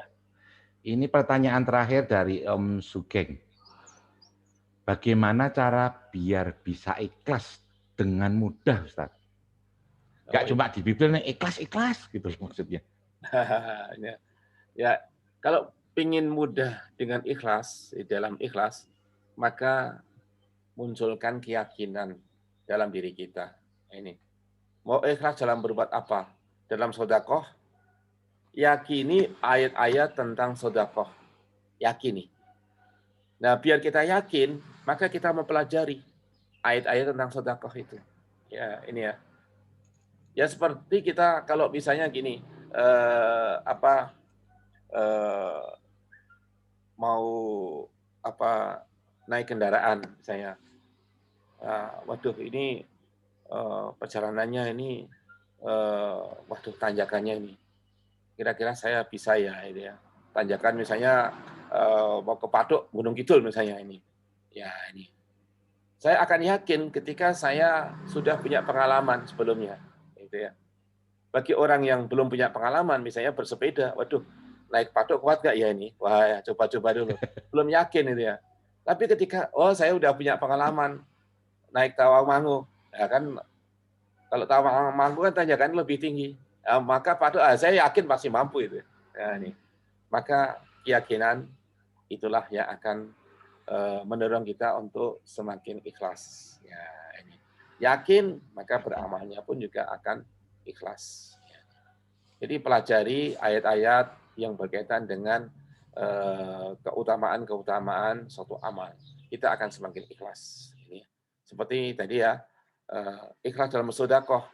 Ini pertanyaan terakhir dari Om Sugeng. Bagaimana cara biar bisa ikhlas dengan mudah, Ustaz? Gak cuma di Bibel nih ikhlas gitu maksudnya.
Ya, kalau ingin mudah dengan ikhlas, di dalam ikhlas, maka munculkan keyakinan dalam diri kita. Ini. Mau ikhlas dalam berbuat apa? Dalam sedekah, yakini ayat-ayat tentang sedekah. Yakini. Nah, biar kita yakin, maka kita mempelajari ayat-ayat tentang sedekah itu. Ya, ini ya. Ya seperti kita kalau misalnya gini, mau naik kendaraan misalnya. Waduh ini perjalanannya ini waduh tanjakannya ini. Kira-kira saya bisa ya ini ya. Tanjakan misalnya mau ke Patok Gunung Kidul misalnya ini. Ya ini. Saya akan yakin ketika saya sudah punya pengalaman sebelumnya. Gitu ya. Bagi orang yang belum punya pengalaman, misalnya bersepeda, waduh, naik Patok kuat nggak ya ini? Wah, ya, coba-coba dulu. Belum yakin itu ya. Tapi ketika, oh saya udah punya pengalaman naik Tawangmangu, ya kan? Kalau Tawangmangu kan tanjakan lebih tinggi, ya, maka Patok, saya yakin pasti mampu itu. Ya, ini. Maka keyakinan itulah yang akan mendorong kita untuk semakin ikhlas. Ya, ini. Yakin, maka beramalnya pun juga akan ikhlas. Jadi pelajari ayat-ayat yang berkaitan dengan keutamaan suatu amal, kita akan semakin ikhlas. Ini seperti tadi ya, ikhlas dalam sedekah,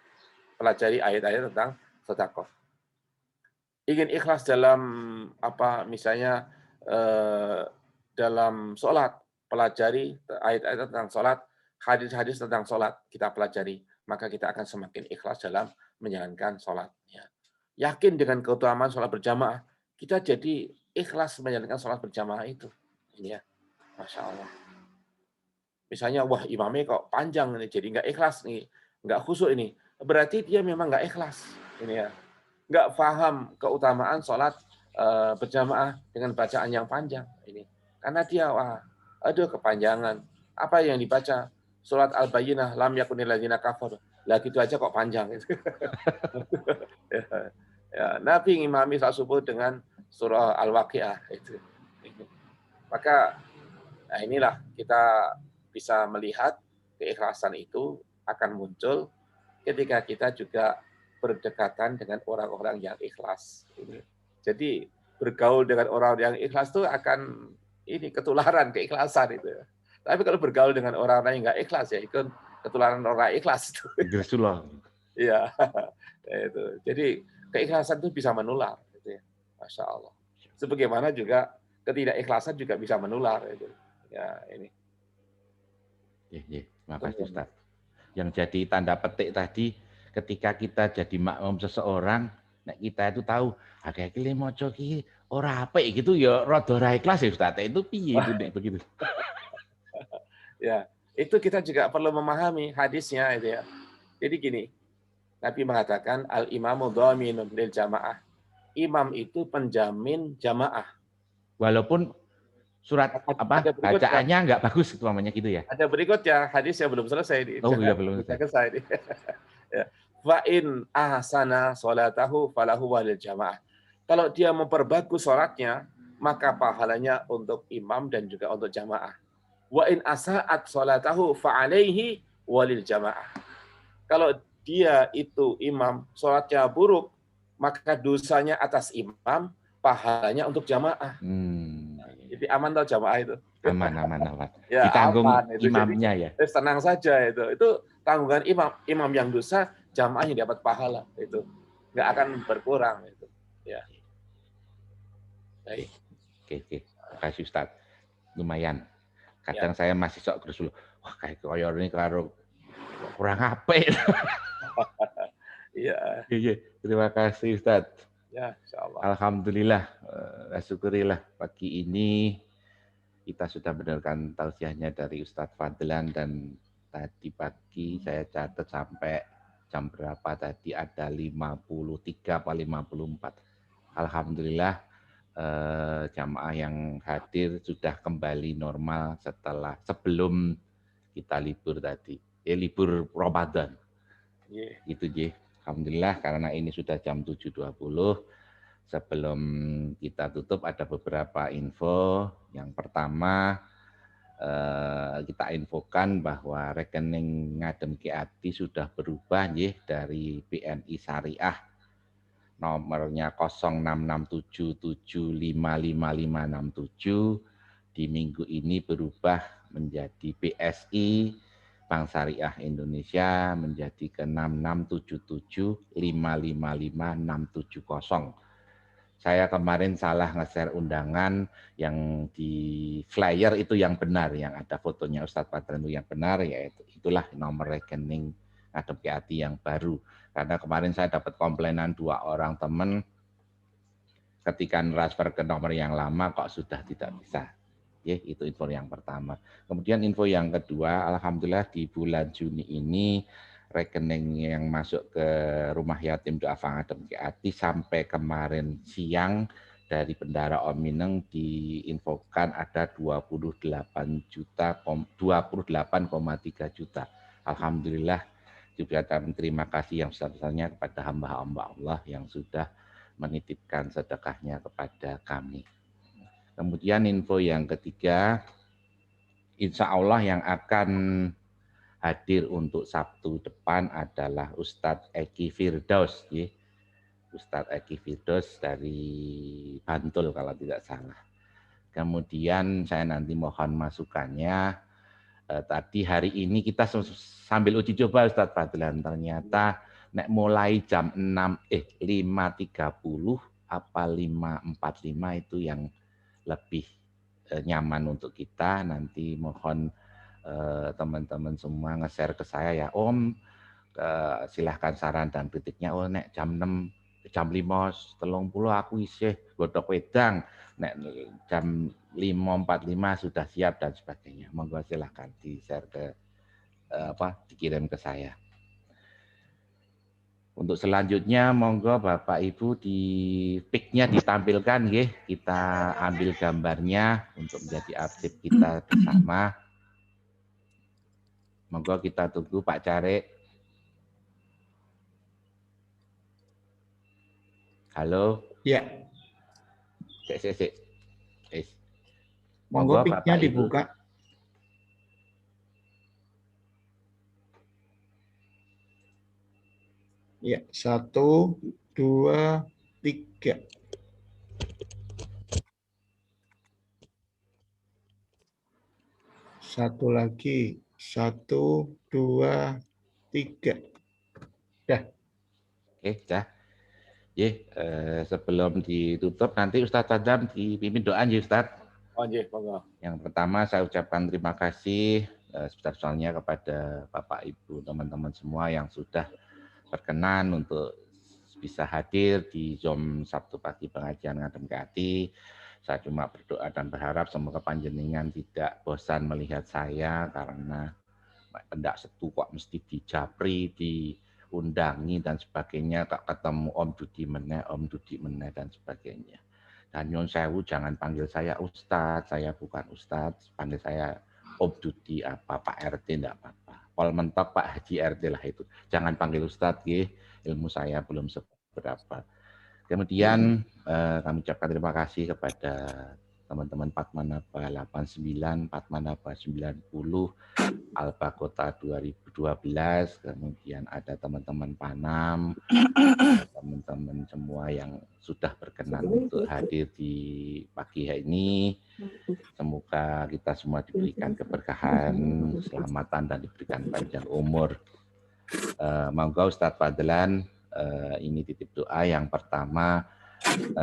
pelajari ayat-ayat tentang sedekah. Ingin ikhlas dalam misalnya dalam sholat, pelajari ayat-ayat tentang sholat, hadis-hadis tentang sholat kita pelajari, maka kita akan semakin ikhlas dalam menjalankan sholat. Yakin dengan keutamaan sholat berjamaah, kita jadi ikhlas menjalankan sholat berjamaah itu. Ini ya, Masya Allah. Misalnya, wah imamnya kok panjang ini, jadi nggak ikhlas nih, nggak khusyuk ini. Berarti dia memang nggak ikhlas. Ini ya, nggak paham keutamaan sholat berjamaah dengan bacaan yang panjang. Ini karena dia, aduh kepanjangan. Apa yang dibaca? Surat Al-Bayyinah, lam yakunil ladzina kafaru. Lah gitu aja kok panjang. Ya, Nabi ngimami salat subuh dengan surah Al-Waqiah itu. Maka inilah kita bisa melihat keikhlasan itu akan muncul ketika kita juga berdekatan dengan orang-orang yang ikhlas. Jadi bergaul dengan orang yang ikhlas itu akan ketularan keikhlasan itu. Tapi kalau bergaul dengan orang-orang yang nggak ikhlas ya ikut ketularan orang ikhlas itu. Iya, itu. Jadi keikhlasan itu bisa menular, gitu ya. Masya Allah. Sebagaimana juga ketidakikhlasan juga bisa menular, itu. Ya ini.
Terima kasih Ustaz. Yang jadi tanda petik tadi, ketika kita jadi makmum seseorang, nek kita itu tahu, akhir-akhir maca iki ora apik gitu ya, rada ora ikhlas ya Ustaz. Itu piye itu nek begitu?
Ya, itu kita juga perlu memahami hadisnya itu ya. Jadi gini, Nabi mengatakan al-imamu dhaminun lil jamaah. Imam itu penjamin jamaah.
Walaupun surat bacaannya nggak bagus itu namanya gitu ya.
Ada berikutnya hadis yang belum selesai di.
Oh iya belum selesai.
Ya. Wa in ahsana sholatahu falahu walil jamaah. Kalau dia memperbagus sholatnya, maka pahalanya untuk imam dan juga untuk jamaah. Wa in asa'at sholatahu fa alaihi walil jamaah. Kalau dia itu imam, sholatnya buruk, maka dosanya atas imam, pahalanya untuk jamaah. Jadi aman tau jamaah itu?
Aman.
Ya,
ditanggung
aman, itu.
Imamnya
jadi,
ya?
Tenang saja itu. Itu tanggungan imam. Imam yang dosa, jamaah yang dapat pahala. Itu nggak akan berkurang. Itu. Ya. Baik.
Oke. Terima kasih Ustaz. Lumayan. Kadang saya masih sok gerus. Wah kayak koyor ini karo kurang apik.
Iya.
Terima kasih Ustaz.
Ya, insyaallah.
Alhamdulillah, syukurilah pagi ini kita sudah mendengarkan tausiahnya dari Ustadz Fadlan, dan tadi pagi saya catat sampai jam berapa tadi ada 53 atau 54. Alhamdulillah jamaah yang hadir sudah kembali normal sebelum kita libur tadi. Libur Ramadan. Itu Alhamdulillah, karena ini sudah jam 7.20. Sebelum kita tutup ada beberapa info. Yang pertama, kita infokan bahwa rekening Ngadem Ki Ati sudah berubah dari BNI Syariah. Nomornya 0667755567. Di minggu ini berubah menjadi BSI Bank Syariah Indonesia, menjadi ke 6677555670. Saya kemarin salah nge-share undangan, yang di flyer itu yang benar, yang ada fotonya Ustadz Fadlan itu yang benar, yaitu itulah nomor rekening Ngadem Ki Ati yang baru. Karena kemarin saya dapat komplainan 2 orang teman ketika transfer ke nomor yang lama kok sudah tidak bisa. Itu info yang pertama. Kemudian info yang kedua, alhamdulillah di bulan Juni ini rekening yang masuk ke Rumah Yatim Du'afa Ngadem Ki Ati sampai kemarin siang dari Bendara Om Mineng diinfokan ada 28,3 juta. Alhamdulillah, juga terima kasih yang sebesar-besarnya kepada hamba-hamba Allah yang sudah menitipkan sedekahnya kepada kami. Kemudian info yang ketiga, insya Allah yang akan hadir untuk Sabtu depan adalah Ustadz Eki Firdaus. Ustadz Eki Firdaus dari Bantul kalau tidak salah. Kemudian saya nanti mohon masukannya. Tadi hari ini kita sambil uji coba Ustadz Fadlan, ternyata nek mulai jam 5.30 apa 5.45 itu yang lebih nyaman untuk kita. Nanti mohon teman-teman semua nge-share ke saya ya, Om, silahkan saran dan kritiknya. Oh nek jam 6 jam 5.30 aku isih godhog wedang, nek jam 5.45 sudah siap dan sebagainya. Monggo silahkan di-share ke dikirim ke saya. Untuk selanjutnya monggo Bapak Ibu di pic-nya ditampilkan nggih, kita ambil gambarnya untuk menjadi arsip kita bersama. Monggo kita tunggu Pak Carik. Halo.
Ya.
Sik.
Monggo
Monggo
pic-nya
Bapak Ibu
dibuka. Ya, 1, 2, 3. Satu lagi. 1, 2, 3. Dah.
Oke, dah. Sebelum ditutup nanti Ustadz Adam dipimpin doa ya Ustadz.
Oh, nggih, monggo.
Yang pertama saya ucapkan terima kasih sebesar-besarnya kepada Bapak Ibu teman-teman semua yang sudah berkenan untuk bisa hadir di Zoom Sabtu pagi pengajian Ngadem ke Hati. Saya cuma berdoa dan berharap semoga panjenengan tidak bosan melihat saya karena pendak setu kok mesti dijapri, diundangi dan sebagainya, tak ketemu Om Dudi meneh dan sebagainya. Dan nyun sewu jangan panggil saya Ustadz, saya bukan Ustadz, panggil saya Om Dudi apa Pak RT enggak apa-apa. Pol mentok Pak Haji RT lah itu. Jangan panggil Ustadz, ilmu saya belum seberapa. Kemudian kami ucapkan terima kasih kepada teman-teman Patmanaba 89, Patmanaba 90, Alba Kota 2012, kemudian ada teman-teman Panam, teman-teman semua yang sudah berkenan untuk hadir di pagi hari ini. Semoga kita semua diberikan keberkahan, keselamatan, dan diberikan panjang umur. Monggo Ustadz Fadlan, ini titip doa yang pertama.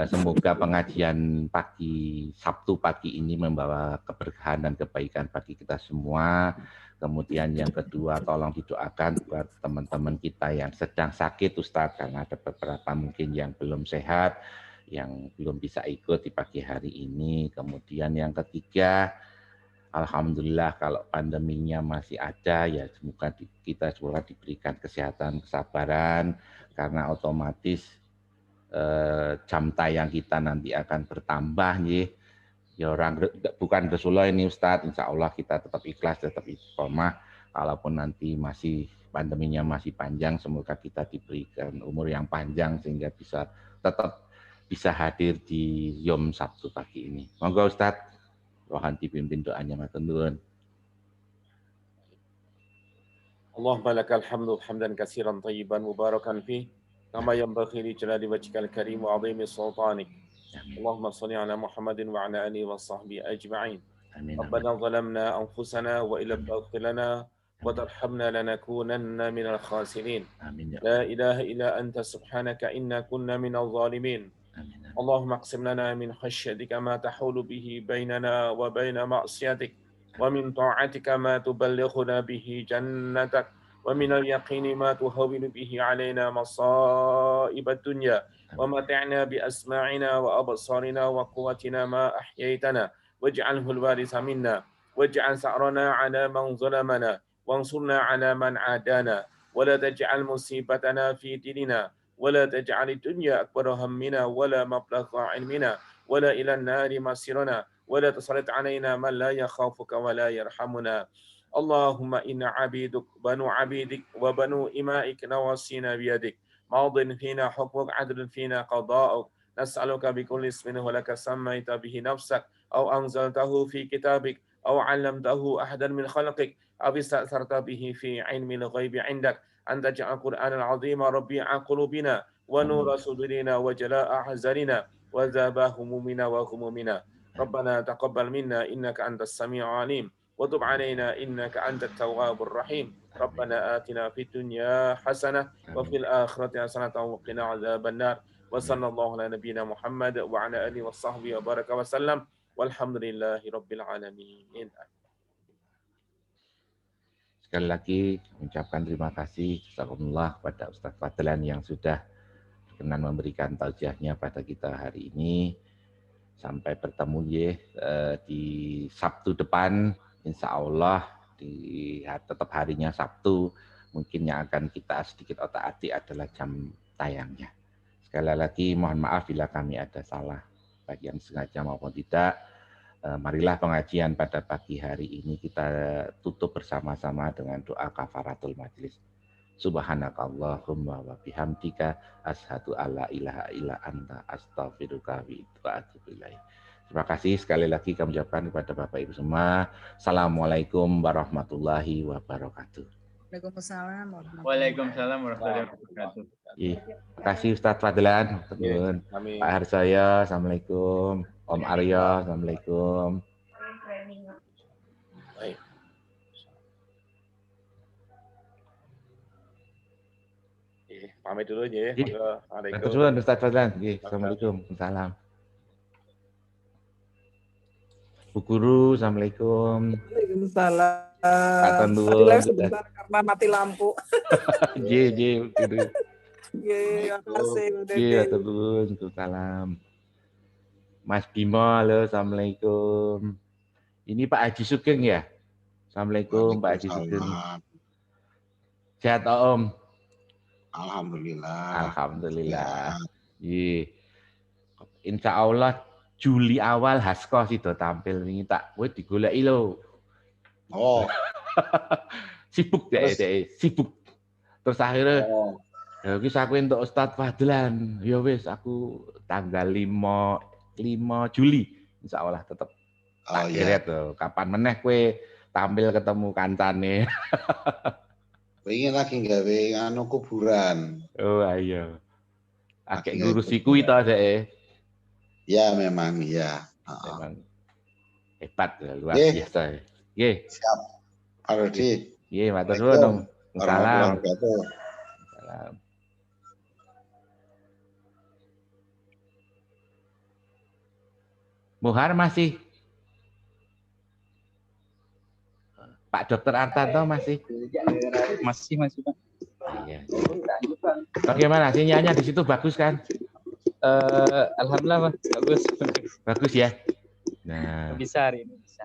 Semoga pengajian pagi Sabtu pagi ini membawa keberkahan dan kebaikan bagi kita semua. Kemudian yang kedua, tolong didoakan buat teman-teman kita yang sedang sakit Ustadz, karena ada beberapa mungkin yang belum sehat, yang belum bisa ikut di pagi hari ini. Kemudian yang ketiga, alhamdulillah kalau pandeminya masih ada, ya semoga kita semua diberikan kesehatan, kesabaran, karena otomatis jam tayang kita nanti akan bertambah nih. Ya orang bukan Rasulullah ini Ustadz, insya Allah kita tetap ikhlas, tetap istiqomah. Kalaupun nanti masih pandeminya masih panjang, semoga kita diberikan umur yang panjang sehingga tetap bisa hadir di Yom Sabtu pagi ini. Monggo Ustadz, mohon dipimpin doanya matur nuwun.
Allahumma lakal hamdu hamdan katsiran thayyiban mubarakan fih. كما ينبغي لجلال وجهك الكريم وعظيم سلطانك. اللهم صل على محمد وعلى آله وصحبه أجمعين. ربنا ظلمنا أنفسنا وإن لم تغفر لنا وترحمنا لنكونن من الخاسرين. لا إله إلا أنت سبحانك إنا كنا من الظالمين. اللهم اقسم لنا من خشيتك ما تحول به بيننا وبين معصيتك ومن طاعتك ما تبلغنا به جنتك ومن اليقين ما تهون به علينا مصائب الدنيا ومتعنا بأسماعنا وأبصارنا وقوتنا ما أحييتنا واجعله الوارث منا واجعل ثأرنا على من ظلمنا وانصرنا على من عادانا ولا تجعل مصيبتنا في ديننا ولا تجعل الدنيا أكبر همنا ولا مبلغ علمنا ولا إلى النار مصيرنا ولا تسلط علينا من لا يخافك ولا يرحمنا. اللهم إن عبيدك بنو عبيدك وبنو إمائك نواصينا بيدك ماض فينا حكمك عدل فينا قضاءك نسألك بكل اسم ولك سميت به نفسك أو أنزلته في كتابك أو علمته أحدا من خلقك أو استأثرت به في علم الغيب عندك أن تجعل القرآن العظيم ربيع قلوبنا ونور صدورنا وجلاء أحزاننا وذهاب همومنا وغمومنا ربنا تقبل منا إنك أنت السميع العليم وتب علينا إنك أنت التواب الرحيم ربنا آتنا في الدنيا حسنة وفي الآخرة حسنة وقنا عذاب النار وصلى الله على نبينا محمد وعلى آله وصحبه وبارك وسلم والحمد لله رب العالمين.
Sekali lagi mengucapkan terima kasih jazakumullah kepada Ustaz Fadlan yang sudah berkenan memberikan tausiahnya pada kita hari ini. Sampai bertemu di Sabtu depan, insya Allah tetap harinya Sabtu. Mungkin yang akan kita sedikit otak-atik adalah jam tayangnya. Sekali lagi mohon maaf bila kami ada salah, baik yang sengaja maupun tidak. Marilah pengajian pada pagi hari ini kita tutup bersama-sama dengan doa kafaratul majlis. Subhanakallahumma wa bihamdika asyhadu alla ilaha illa anta astaghfiruka wa atubu ilaik. Terima kasih sekali lagi kami ucapkan kepada Bapak Ibu semua. Assalamualaikum warahmatullahi wabarakatuh.
Waalaikumsalam warahmatullahi wabarakatuh.
Terima kasih Ustaz Fadlan, Pak Harsaya, assalamualaikum. Om Arya, assalamualaikum.
Baik. Pamit dulu ya.
Waalaikumsalam Ustaz Fadlan. Assalamualaikum. Salam. Bu Guru, assalamualaikum.
Waalaikumsalam.
Tadi
sebentar karena mati lampu.
Bu Guru.
Terima kasih.
Waalaikumsalam. Mas Bimo, halo, assalamualaikum. Ini Pak Haji Sugeng ya? Assalamualaikum Pak Haji Sugeng. Sehat Om?
Alhamdulillah.
Alhamdulillah. Iya. Insya Allah Juli awal Hasko sido tampil ini tak kowe digoleki lho.
Oh.
Sibuk deh, sibuk. Terus akhirnya ya wis aku entuk Ustaz Fadlan. Ya wis aku tanggal 5 Juli insya Allah tetap kirim tuh. Kapan meneh kue tampil ketemu kancane.
Pengen lagi gawe anu kuburan.
Oh ayo. Akeh ngurus iku itu deh.
Ya memang ya.
Memang hebat luar biasa. Nggih.
Siap. Pak Rudi.
Nggih, matur nuwun. Salam.
Salam.
Muhar masih. Pak Dokter Artanto masih.
Masih Pak.
Iya. Bagaimana sinyalnya di situ bagus kan?
Alhamdulillah Pak, bagus.
Bagus ya. Nah.
Bisa hari ini.